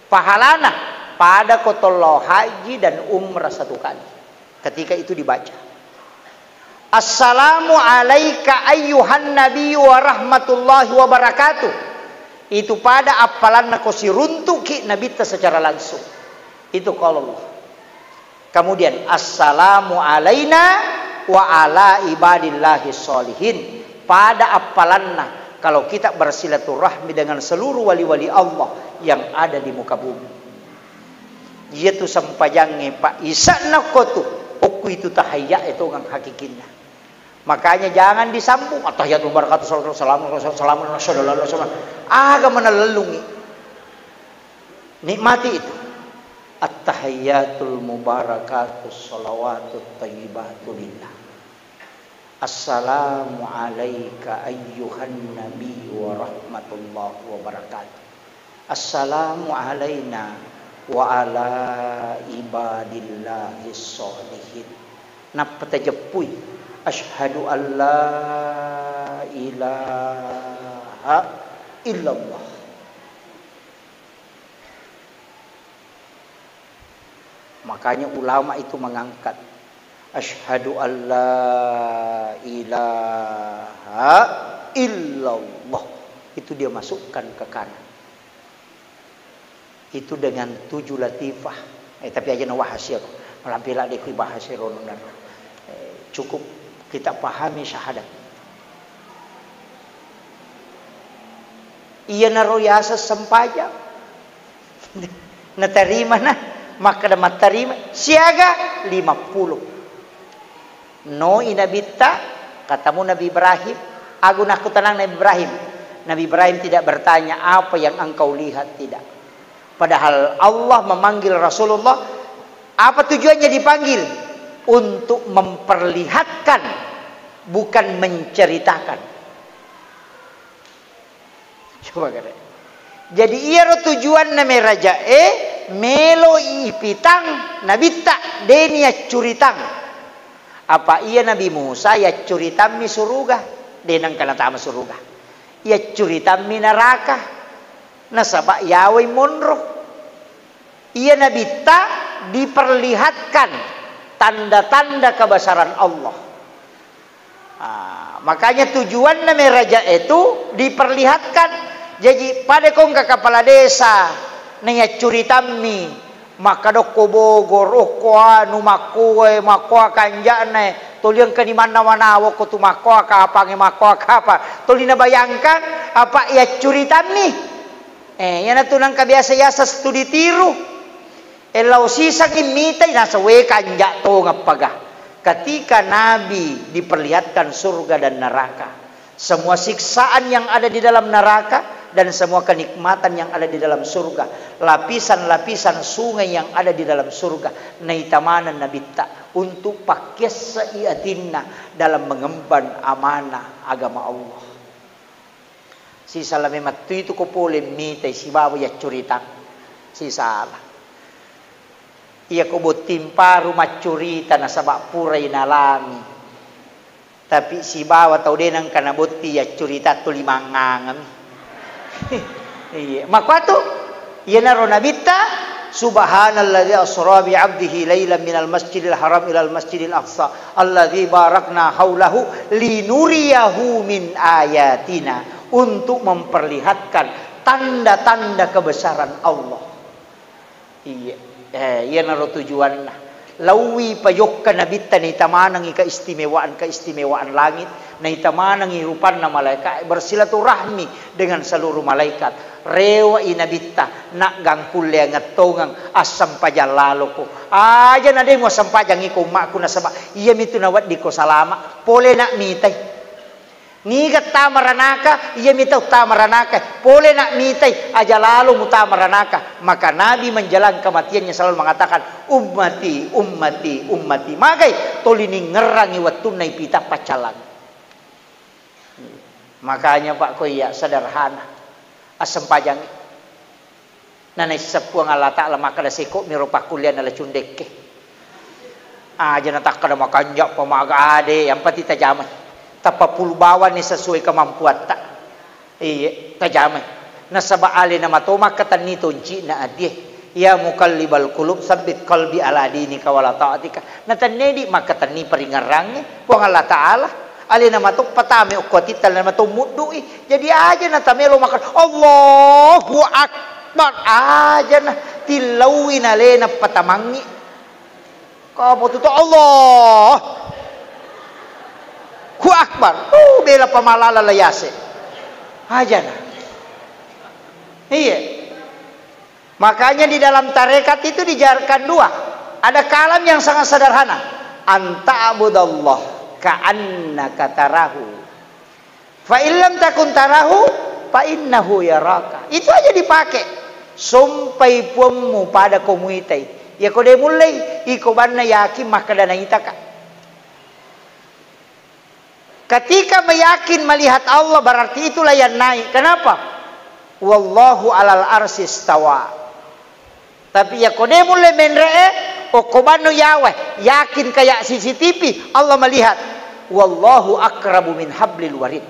pahalana pada kotolo haji dan umrah 1 kali ketika itu dibaca assalamu alaika ayyuhan nabi wa rahmatullahi wa barakatuh, itu pada apalan na ko si runtuki Nabi ta secara langsung. Itu kalau Allah. Kemudian assalamu alaina wa ala ibadillahi sholihin, pada apalanna kalau kita bersilaturahmi dengan seluruh wali-wali Allah yang ada di muka bumi. Yaitu sampajangnya Pak Isa nakotu oku itu tahayya itu orang hakikinya. Makanya jangan disambung atahiyatul barakatuh sallallahu alaihi wasallam. Agak menelelungi. Nikmati itu. At-tahayyatul mubarakatus sholawatut thayyibatu lillah. Assalamu alayka ayyuhan nabi wa rahmatullahi wa barakatuh. Assalamu alayna wa ala ibadillahi sholihin. Napatajapuy. Ashhadu an la ilaha illallah. Makanya ulama itu mengangkat asyhadu alla ilaha illallah, itu dia masukkan ke kanan. Itu dengan 7 latifah. Tapi aja na wahasya ko. Malampila di ko ibahasya ron. Cukup kita pahami syahadat. Iya na royasa sampaya. Natarima na. Maka na matarima. Siaga 50. No inabita. Katamu Nabi Ibrahim. Aku nak tenang Nabi Ibrahim. Nabi Ibrahim tidak bertanya apa yang engkau lihat, tidak. Padahal Allah memanggil Rasulullah. Apa tujuannya dipanggil? Untuk memperlihatkan, bukan menceritakan. Coba kata. Jadi ia tujuan nama raja melo ipitang nabita denia curitang. Apa ia Nabi Musa ya curitang mi suruga denang kana tama suruga. Ia curitang mi neraka nasaba yawe monro. Ia nabita diperlihatkan tanda-tanda kebesaran Allah. Makanya tujuan nama raja itu diperlihatkan. Jadi pada kong ke kepala desa nanya curitami maka doko Bogor oko anu makue makua kanjane toliang ke di mana-mana woko tu makua ka apa nge makua ka apa tolina bayangkan apa ya curitami yana tunang kabiasa-biasa studi tiru elau sisa imitai nasa we kanja to ngapaga ketika Nabi diperlihatkan surga dan neraka semua siksaan yang ada di dalam neraka dan semua kenikmatan yang ada di dalam surga, lapisan-lapisan sungai yang ada di dalam surga, naitamanan nabita untuk pakai seiatinna dalam mengemban amanah agama Allah. Si salame matu itu ko pole mitay si bawa ya curita, si salah. Ia ko timpa rumah curita na sabak puray nalami. Tapi si bawa tau denang kana botti ya curita tu limangangam. Iya, maka tu ia naro nabita subhanalladzi asra bi 'abdihi lailan minal masjidil haram ilal masjidil aqsa alladzi barakna haulahu linuriyahu min ayatina untuk memperlihatkan tanda-tanda kebesaran Allah. Iya, ia naro tujuanna lawi payokkan nabita ni tamanang keistimewaan langit na itamanang irupan na malaikat bersilaturahmi dengan seluruh malaikat rewa inabita nak gangkulle ngatongang asam pajalalo ko aja na demo sampajang iko makku na saba iya mitu nawat di ko salama pole nak mitay nigat tamaranaka iya mitau tamaranaka pole nak mitay aja lalu mutamaranaka maka Nabi menjelang kematiannya selalu mengatakan ummati ummati ummati magai tolini ngerangi watunai pita pacalang. Makanya Pak Koya sederhana asam pajang nanai sepuang Allah Ta'ala maka da seko miropa kuliah nala cundeke aja natak kada makanjak pamaga ade yang pati tajamai tapapul bawan ni sesuai kemampuan tak iya tajamai nasaba ali nama toma katan ni tonci na adie ya mukallibal qulub sabbit qalbi ala dinika wala ta'atika natanedi maka tani peringarange puang Allah Ta'ala ali nama tu patame ukotital nama tu mudui jadi aja na tamelo makan Allahu akbar aja na tilawin alena patamangi kamu tu Allah Hu akbar bela pamalala layase aja na iya makanya di dalam tarekat itu dijarkan dua ada kalam yang sangat sederhana anta abudallah ka'annaka tarahu fa illam takun tarahu fa innahu yaraka itu aja dipakai sampai puammu pada komunitai ya kode mulai iko banna yakin maka dana itaka ketika meyakin melihat Allah berarti itulah yang naik kenapa wallahu alal arsy istawa tapi ya kode mulai menree okobano yawe yakin kayak CCTV Allah melihat wallahu akrabu min hablil warid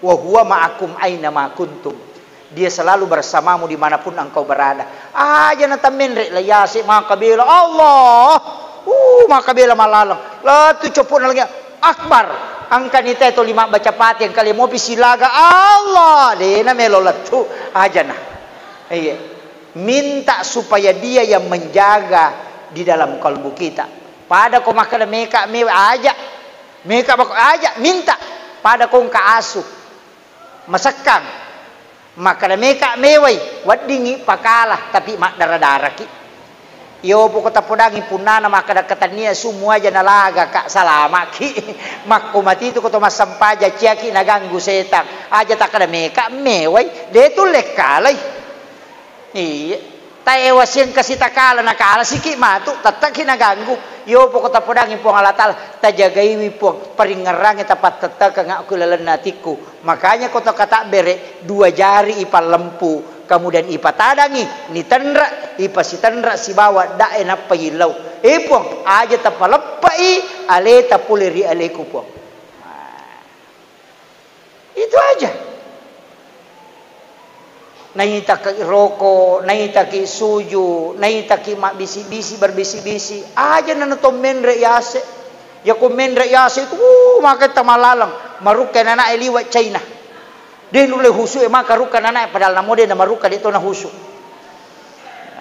wa huwa ma'akum aina ma kuntum dia selalu bersamamu dimanapun engkau berada aja nata menre la yasi maka bela Allah maka bela malalang la tu copon lagi akbar angka nita itu 5 baca pati yang kali mau pisilaga Allah dena melolatu aja nah iya minta supaya dia yang menjaga di dalam kalbu kita. Pada kau makan meka aja, meka bakal aja minta pada kau ka asu masakang makan meka mewai wadingi pakalah tapi mak darah ki. Yo pokok tapodangi punana maka dekatania semua aja nalaga kak salama ki makku mati itu koto masampaja ciaki naganggu setan aja tak kada meka mewai de tu lekalai iya taewasin kasih takala nakala siki matu tatak kinaganggu yo pokok tapodangi puang alatal tajagai puang peringerang tapat tatak ngak kulalennatiku makanya koto kata bere 2 jari ipal lempu kemudian ipa tadangi ni tendra ipa si tendra si bawa dae na pailau puang aja tapalepai ale tapuleri aleku puang itu aja naita ki roko naita ki suju naita ki mak bisi-bisi berbisi-bisi aja nanoto menre yase ya ko menre yase itu maka tamalalang marukan anak eliwat China. Dia nule husu maka rukan anak padahal namo dia nama rukan itu na husu.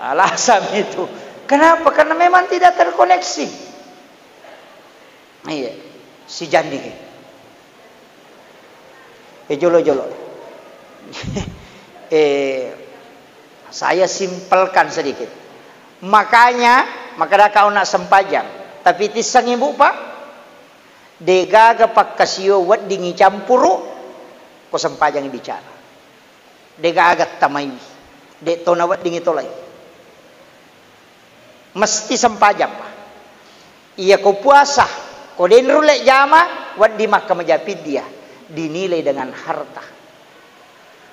Alasan itu. Kenapa? Karena memang tidak terkoneksi. Iya, si jandi. Jolo. Saya simpelkan sedikit. Makanya kau nak sempajang, tapi tisang ibu pak, dega gapak kasio wat dingi campuru. Ko sempajang bicara dega agat tamai de to nawat dingi tolai mesti sempajang iya ko puasa ko den rule jama wat di Makkah majapid dia dinilai dengan harta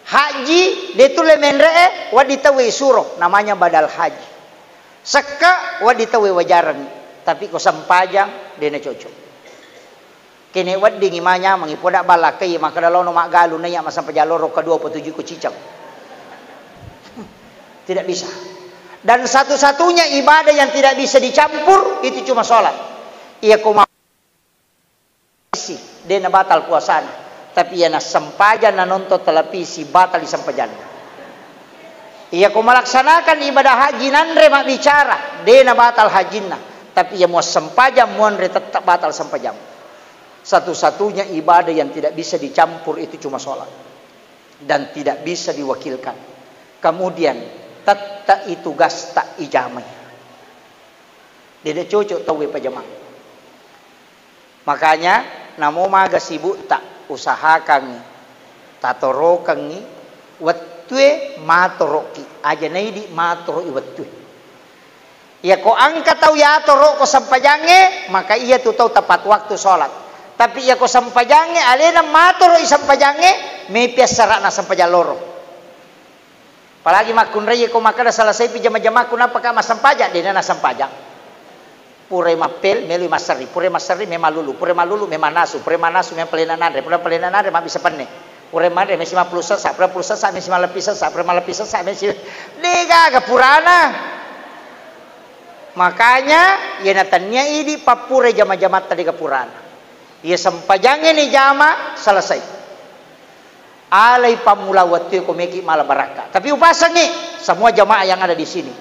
haji de tule menre wat ditawe suro namanya badal haji seka wat ditawe wajaran tapi ko sempajang dena cocok kene wading imanya mangipoda balakai maka dalau no magalu na ya masampai jaloro kedua petuju ku cicak. Tidak bisa. Dan satu-satunya ibadah yang tidak bisa dicampur itu cuma sholat. Ia ko isi dena batal puasana, tapi ia na sempajan na nonton televisi batal di sempajan. Ia ko melaksanakan ibadah haji nanre mak bicara dena batal hajinna, tapi ia mau sempajan monre tetap batal sempajan. Satu-satunya ibadah yang tidak bisa dicampur itu cuma sholat. Dan tidak bisa diwakilkan. Kemudian, tatta itu gas tak ijamai. Dia cocok tahu pajamang. Makanya, namo maga sibuk tak usahakan. Tatorokan ni. Wattue matoroki. Aja naidi matoro iwattue. Ya ko angkat tahu ya toro ko sampajange. Maka ia tu tahu tepat waktu sholat. Tapi ya ko sampajange alena matoro isampajange mepias sarana sampajan loro. Apalagi makun raya ko makada selesai pijama-jama kun apa ka masampajang dena na sampajang. Pure mapel melu masari, pure masari memalulu, pure malulu memanasu, pure manasu mempelenanan, pure pelenanan mak bisa penne. Pure madre mesi 50 sasa, pure sasa mesi 50 sasa, pure 50 sasa mesi dega ka purana. Makanya ya natanya idi papure jama-jama tadi ka purana. Ia sempajangnya ni jama selesai. Alai pamula waktu komeki malah baraka. Tapi upasang ni semua jamaah yang ada di sini.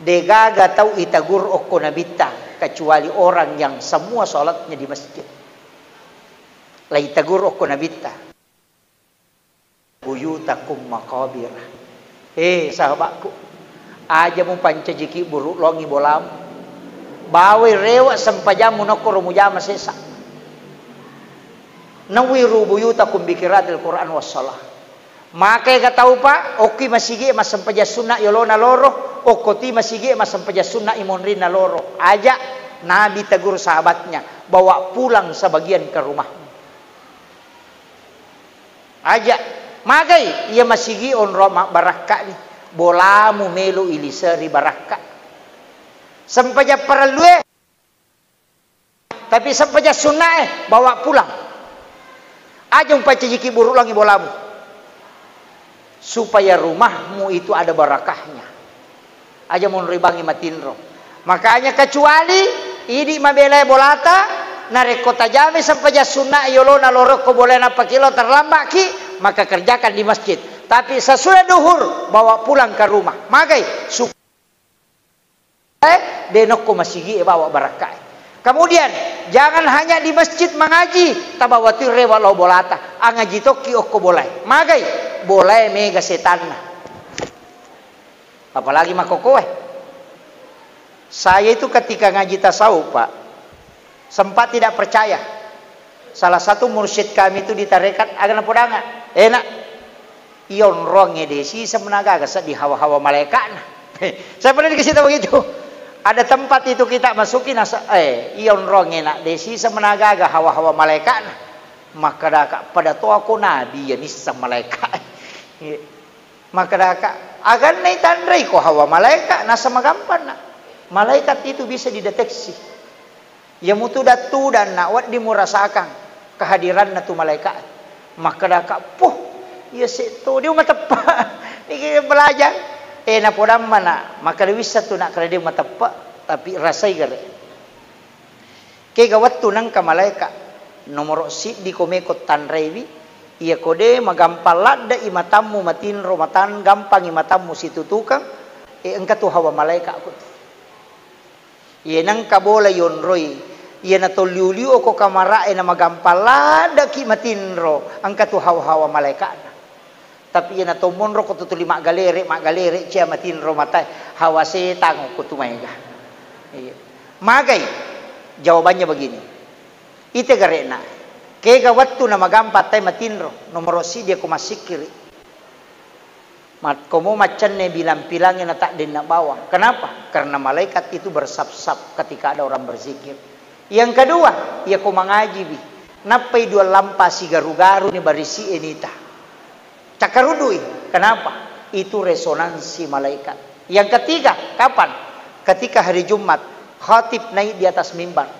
Degaga tahu itagur oko nabita kecuali orang yang semua sholatnya di masjid. La itagur oko nabita. Buyutakum maqabir. Sahabatku, aja mu pancajiki buruk longi bolam. Bawe rewa sempajamu nokoro mujama sesa. Nawiru buyutakum bikiratil Quran wassalah. Maka ka tahu pa oki masigi mas sampaja sunna yolona loro okoti masigi mas sampaja sunna imonrina loro. Aja Nabi tegur sahabatnya bawa pulang sebagian ke rumah. Aja magai ia masigi on roma baraka ni bolamu melu iliseri baraka. Sampaja perlue tapi sampaja sunna bawa pulang. Aja umpaciki buruk langi bolamu supaya rumahmu itu ada barakahnya. Aja mun ribangi matinro. Makanya kecuali idi mabelai bolata narekota jame sampai sunna yolona loro ko boleh napa kilo terlambat ki maka kerjakan di masjid. Tapi sesudah duhur bawa pulang ke rumah. Magai denokku masigi bawa barakai. Kemudian jangan hanya di masjid mengaji, tabawati rewa lo bolata, angaji toki okko boleh. Magai boleh mega setan. Apalagi makokoe. Saya itu ketika ngaji tasawuf, Pak, sempat tidak percaya. Salah satu mursyid kami itu ditarekat agak podanga. Enak. Ion ronge desi semenaga gasa di hawa-hawa malaikat. Saya pernah dikasih tahu begitu. Ada tempat itu kita masukin ion ronge nak desi semenaga hawa-hawa malaikat. Maka dah pada tu aku nabi ya ni sama malaikat. Maka dah agan nai tandrai ko hawa malaikat nasa magampan nak. Malaikat itu bisa dideteksi. Ya mutu datu dan nak wat dimurasakan kehadiran natu malaikat. Maka dah puh ya situ dia mah tepat. Ni belajar. Na podam mana maka dia bisa tu nak kerja mah tepat tapi rasai gare. Ke gawat tu nang ka malaikat nomor si di komeko tanrewi ia kode magampalad da imatamu matin romatan gampang imatamu situ tukang engka tu hawa malaikat aku. Ia nang kabola yon roy ia na toliuliu ko kamara na magampalad da ki matin ro engka tu hawa malaikat. Tapi ia na tomon ro ko tutuli mak galere cia matin ro matai hawa setan ko tumaiga. Magai jawabannya begini. Ite garena. Kega waktu na magampat tay matin ro nomor si dia ko masikiri. Mat komo macan ne bilang-bilangnya na tak din na bawang. Kenapa? Karena malaikat itu bersap-sap ketika ada orang berzikir. Yang kedua, ia ko mangaji bi. Napai dua lampa si garu-garu ni barisi enita. Cakarudui. Kenapa? Itu resonansi malaikat. Yang ketiga, kapan? Ketika hari Jumat, khatib naik di atas mimbar.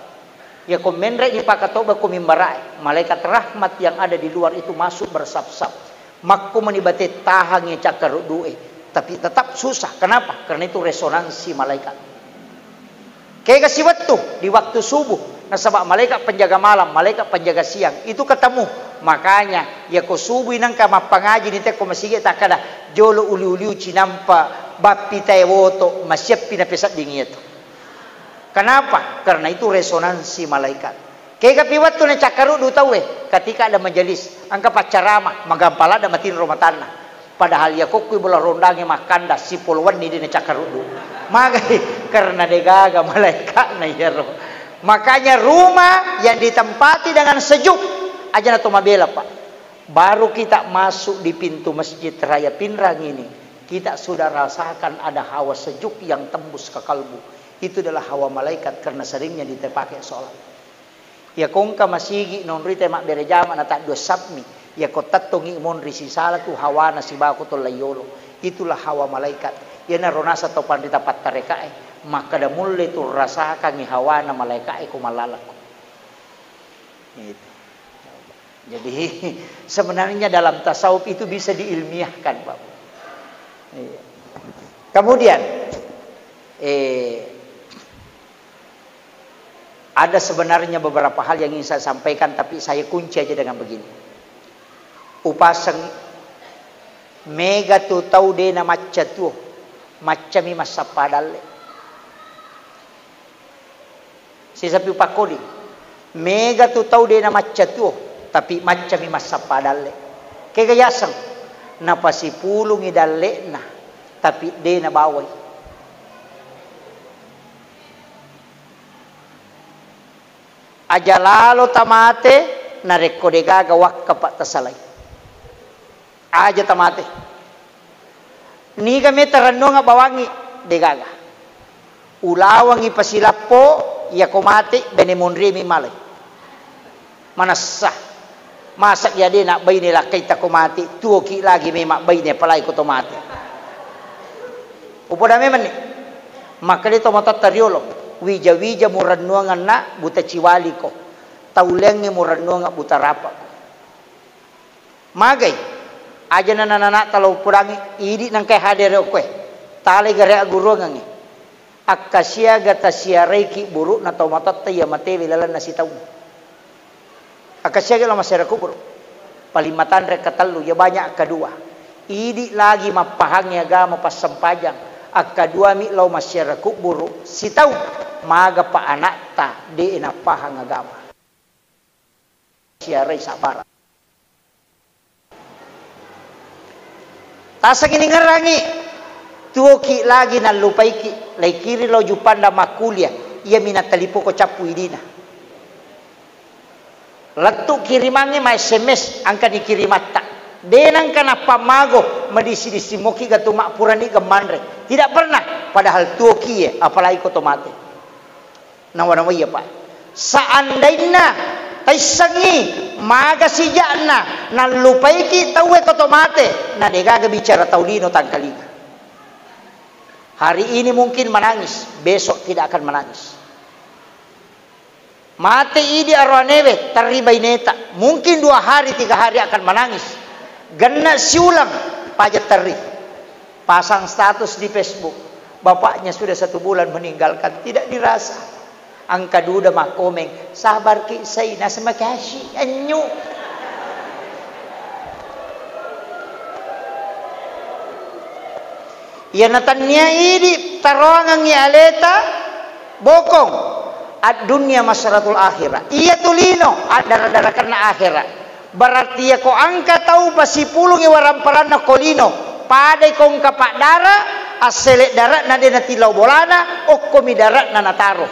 Ya komenre di pakatoba ko mimbarai. Malaikat rahmat yang ada di luar itu masuk bersap-sap. Makku menibati tahangnya cakarudui. Tapi tetap susah. Kenapa? Karena itu resonansi malaikat. Kayak kasih waktu di waktu subuh. Nasabak malaikat penjaga malam, malaikat penjaga siang. Itu ketemu. Makanya ya ko subuh nang ka mapangaji nite ko masige takada jolo uli-uli cinampa bappi tay woto masyap pinapesat dingit. Kenapa? Karena itu resonansi malaikat. Kaya kapiwat tu na cakaru du tahu ketika ada majelis angka pacarama magampala da matin romatana. Padahal ya kokui bola rondange makanda si polwan ni di na cakaru du. Magai karena degaga malaikat na yero. Makanya rumah yang ditempati dengan sejuk aja na tumabela Pak. Baru kita masuk di pintu masjid Raya Pinrang ini, kita sudah rasakan ada hawa sejuk yang tembus ke kalbu. Itu adalah hawa malaikat karena seringnya dipakai sholat. Ya kongka masigi nonri tema berejama na tak dua sabmi. Ya kotatongi monri si salah tu hawa na si bako to layolo. Itulah hawa malaikat. Ya na ronasa to pandita patarekae. Maka da mulai tu rasakan ni hawa na malaikat ko malalako. Itu. Jadi sebenarnya dalam tasawuf itu bisa diilmiahkan, Pak. Kemudian ada sebenarnya beberapa hal yang ingin saya sampaikan, tapi saya kunci aja dengan begini. Upasang mega tu tau de na macca tu macca mi masapadalle. Sisapi pakodi mega tu tau de na macca tu tapi macam masa padalle. Kegayasang napasipulong idalle na tapi de na baway. Aja lalo tamate na rekodega gawak kapat tasalay. Aja tamate. Ni kami terano nga bawangi degaga. Ulawang ipasilapo ya komate benemonri mi malay. Manasah. Masak ya dia nak bayi nila kita ko mati, tuo ki lagi memang bayi ni palai ko to mati. Upo dami man ni. Maka dito matatariolo, wija murannuangan na buta ciwali ko. Tauleng ni murannuangan buta rapa ko. Magay, aja na nanana talaw purangi, idi nang kay hadere ko Tali gare aguruangan ni. Akasya gata siya reiki buru na taumatatay mate wilalan na si taun. Akasya gala masera kubur. Palimatan rek katalu ya banyak kedua. idi lagi mapahangi agama pas sempajang akadua mi lau masyarakat buru si tahu maga pa anak ta de na pahang agama siarai sabar tasang ini ngerangi tuoki lagi na lupaiki lai kiri lo jupanda makulia ia minat talipo ko capu idina letuk kirimannya ma SMS angka dikirimatta denang kana pamago madisi-disi moki gatu makpurani gemandre tidak pernah padahal tuoki ya apalagi koto mate nawa-nawa iya pak seandainya taisangi maga sijana na lupaiki tawe koto mate na degaga bicara taulino tangkaliga hari ini mungkin menangis besok tidak akan menangis mate idi arwanewe terlibai neta mungkin 2 hari 3 hari akan menangis gena siulang pajak teri pasang status di Facebook bapaknya sudah 1 bulan meninggalkan tidak dirasa angka duda mak komeng sabar ki saya nasa makasih anyu ya natanya ini tarongang ya aleta bokong ad dunia masyaratul akhirat iya tulino adara-dara karena akhirat berarti ya ko angka tahu pasi pulung waramparana na kolino padai kong kapak dara asele darat na dena tilau bolana o komi darat na nataro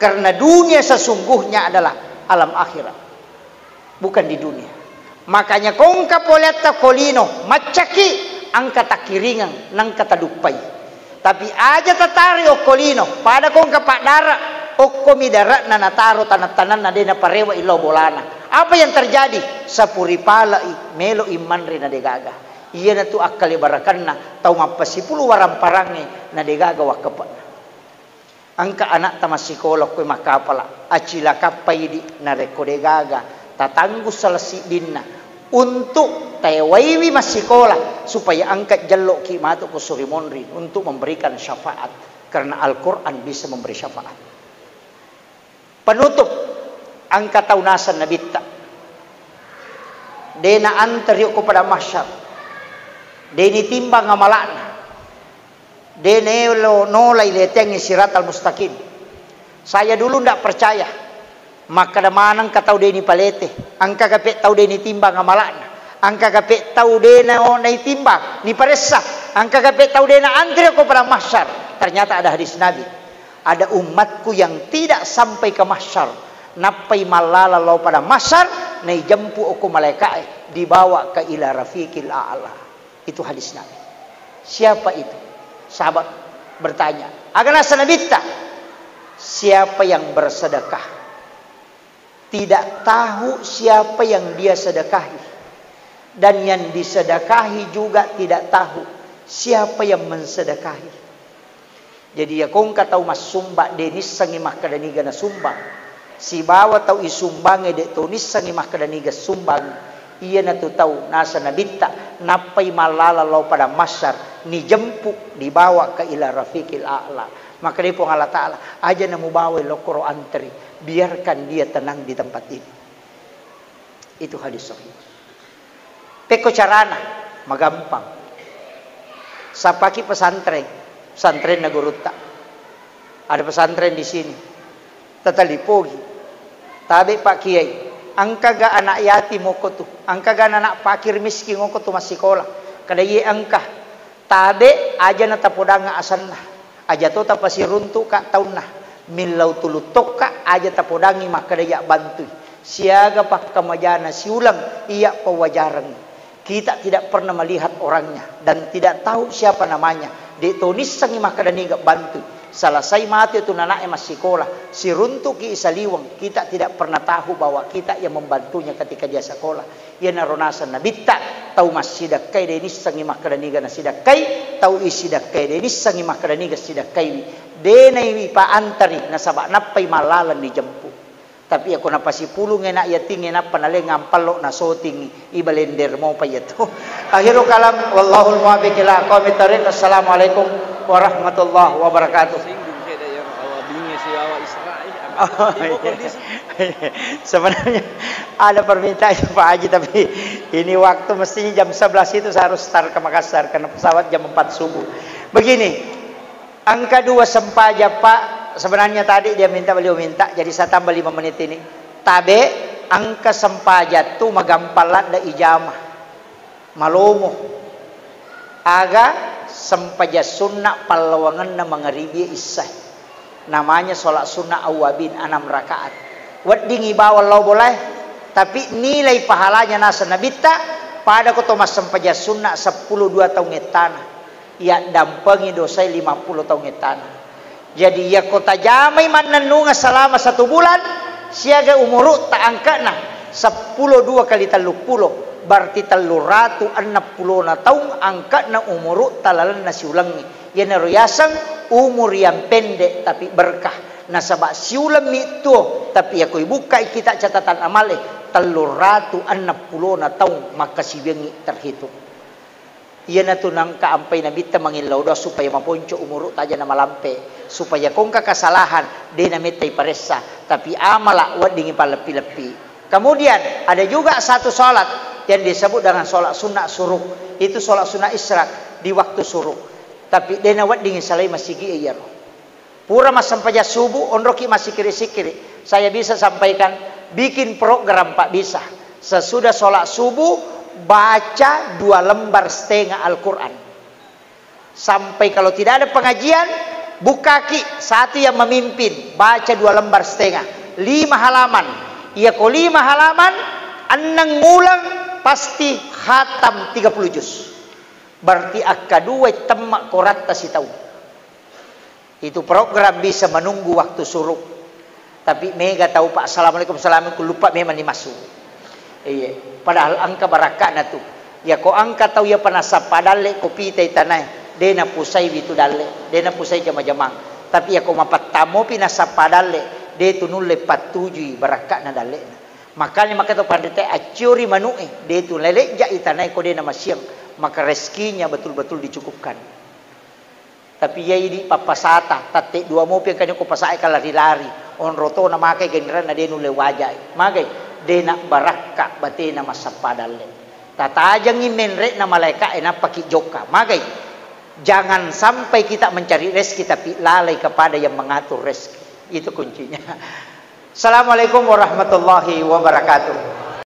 karena dunia sesungguhnya adalah alam akhirat bukan di dunia makanya kong kapoleta kolino macaki angka takiringan nang kata dupai tapi aja tatari o kolino pada kong kapak dara o komi darat na nataro tanat-tanan na dena parewa ilau bolana apa yang terjadi sapuri palai melo iman rina degaga iya na tu akali barakanna tau mapasipulu waram parangi na degaga wakapan angka anak ta masikola koy makapala acila kapai di na reko degaga tatanggu salasi dinna untuk tewaiwi masikola supaya angkat jallo ki matu ko surimonri untuk memberikan syafaat karena Al-Qur'an bisa memberi syafaat penutup angka taunasan nabitta dena antario ko pada mahsyar deni timbang amalana denelo nolai letengi siratal mustaqim saya dulu ndak percaya maka damanang katau deni palete angka kape tau deni timbang amalana angka kape tau dena onai timbang ni paressa angka kape tau dena antrio ko pada mahsyar ternyata ada hadis nabi ada umatku yang tidak sampai ke mahsyar napai malala lau pada masar nai jampu oku malaikat dibawa ke ila rafiqil a'la itu hadis Nabi siapa itu sahabat bertanya agana sanabita siapa yang bersedekah tidak tahu siapa yang dia sedekahi dan yang disedekahi juga tidak tahu siapa yang mensedekahi jadi ya kong katau mas sumba denis sangi makadani gana sumbang si bawa tau isumbang de tunis sangi makadani ga sumbang iya na tu tau nasa nabita napai malala lau pada masyar ni jempuk dibawa ke ila rafiqil a'la maka dia pun Allah Ta'ala aja na mubawa lo koro antri biarkan dia tenang di tempat ini itu hadis sahih peko carana magampang sapaki pesantren na Guruta ada pesantren di sini tatalipogi tabe Pak Kiai angka ga anak yatim moko tu angka ga anak fakir miskin moko tu masikola kada ye angka tabe aja na tapodanga asanna aja to tapasi runtu ka taunna milau tulutok ka aja tapodangi makada ya bantu siaga pak kamajana siulang iya pewajaran kita tidak pernah melihat orangnya dan tidak tahu siapa namanya de tonis sangi makadani ga bantu selesai mati itu nanaknya masih sekolah si runtuk ki isaliwang kita tidak pernah tahu bahwa kita yang membantunya ketika dia sekolah ia naronasan nabita tahu masih dakai de nis sangi makadaniga nasidakai tahu isi dakai de nis sangi makadaniga sidakai de nai pa antari nasaba napai malalan di jempu tapi ako napasi pulong na ya tingin na panale ngampalo na soting ibalender mo pa yato akhiru kalam wallahul muwaffiq ila aqwamit thariq assalamualaikum warahmatullahi wabarakatuh. dibawa Israel. Oh, iya. Sebenarnya ada permintaan Pak Haji, tapi ini waktu mestinya jam 11 itu saya harus start ke Makassar karena pesawat jam 4 subuh. Begini, angka 2 sempaja Pak, sebenarnya tadi beliau minta, jadi saya tambah 5 menit ini. Tabe angka sempaja tu magampalat da ijamah malomo aga sempaja sunnah palawangan na mangaribi isah. Namanya sholat sunnah awabin 6 rakaat. Wedding ibawa Allah boleh, tapi nilai pahalanya nasa nabita pada kau Thomas sempaja sunnah 10-2 tahun tanah. Ya dampengi dosa 50 tahun tanah. Jadi ya kota jamai mananunga selama 1 bulan, siaga umurut tak angkana 10-2 kali 30. Berarti 360 na tahun angkana umurut talalan nasi ulangi. Yan naruyasang umur yang pendek tapi berkah. Nasabak siulam itu tapi aku buka kita catatan amale 360 na tahun maka siwengi terhitung. Yan na tunang kaampay na bita mangilaw daw supaya maponcho umurut aja na malampe. Supaya kung kakasalahan di na mitay paresa tapi amala wading palapi-lapi. Kemudian ada juga satu salat yang disebut dengan salat sunnah suruk. Itu salat sunnah isyraq di waktu suruk. Tapi dena wat dingin salai masih giyer. Pura mas sampaja subuh onroki masih kiri-kiri. Saya bisa sampaikan bikin program Pak bisa. Sesudah sholat subuh baca 2 lembar setengah Al-Quran. Sampai kalau tidak ada pengajian bukaki satu yang memimpin baca 2 lembar setengah 5 halaman. Ya kok 5 halaman anang ngulang pasti khatam 30 juz. Berarti akadua temak korat si tahu. Itu program bisa menunggu waktu suruk. Tapi mega tahu Pak assalamualaikum assalamualaikum lupa memang dimasuk. Iya. Padahal angka barakana tu. Ya ko angka tahu ya panasa padale kopi teh tanah. Dena pusai bitu dalle. Dena pusai jama-jamang. Tapi ya ko mapatamo pinasa padale. De tu nulle patujui barakana dalle. Makanya maka tu pandete acuri manue. De tu lele ja itanai ko dena masyang. Maka rezekinya betul-betul dicukupkan. Tapi ya ini papasata tate 2 mopi kanyo ko pasai kala lari on roto na makai generan na denu le wajai magai dena barakka batena masapadalle tatajang imenre na malaika ena paki joka magai jangan sampai kita mencari rezeki tapi lalai kepada yang mengatur rezeki. Itu kuncinya. Assalamualaikum warahmatullahi wabarakatuh.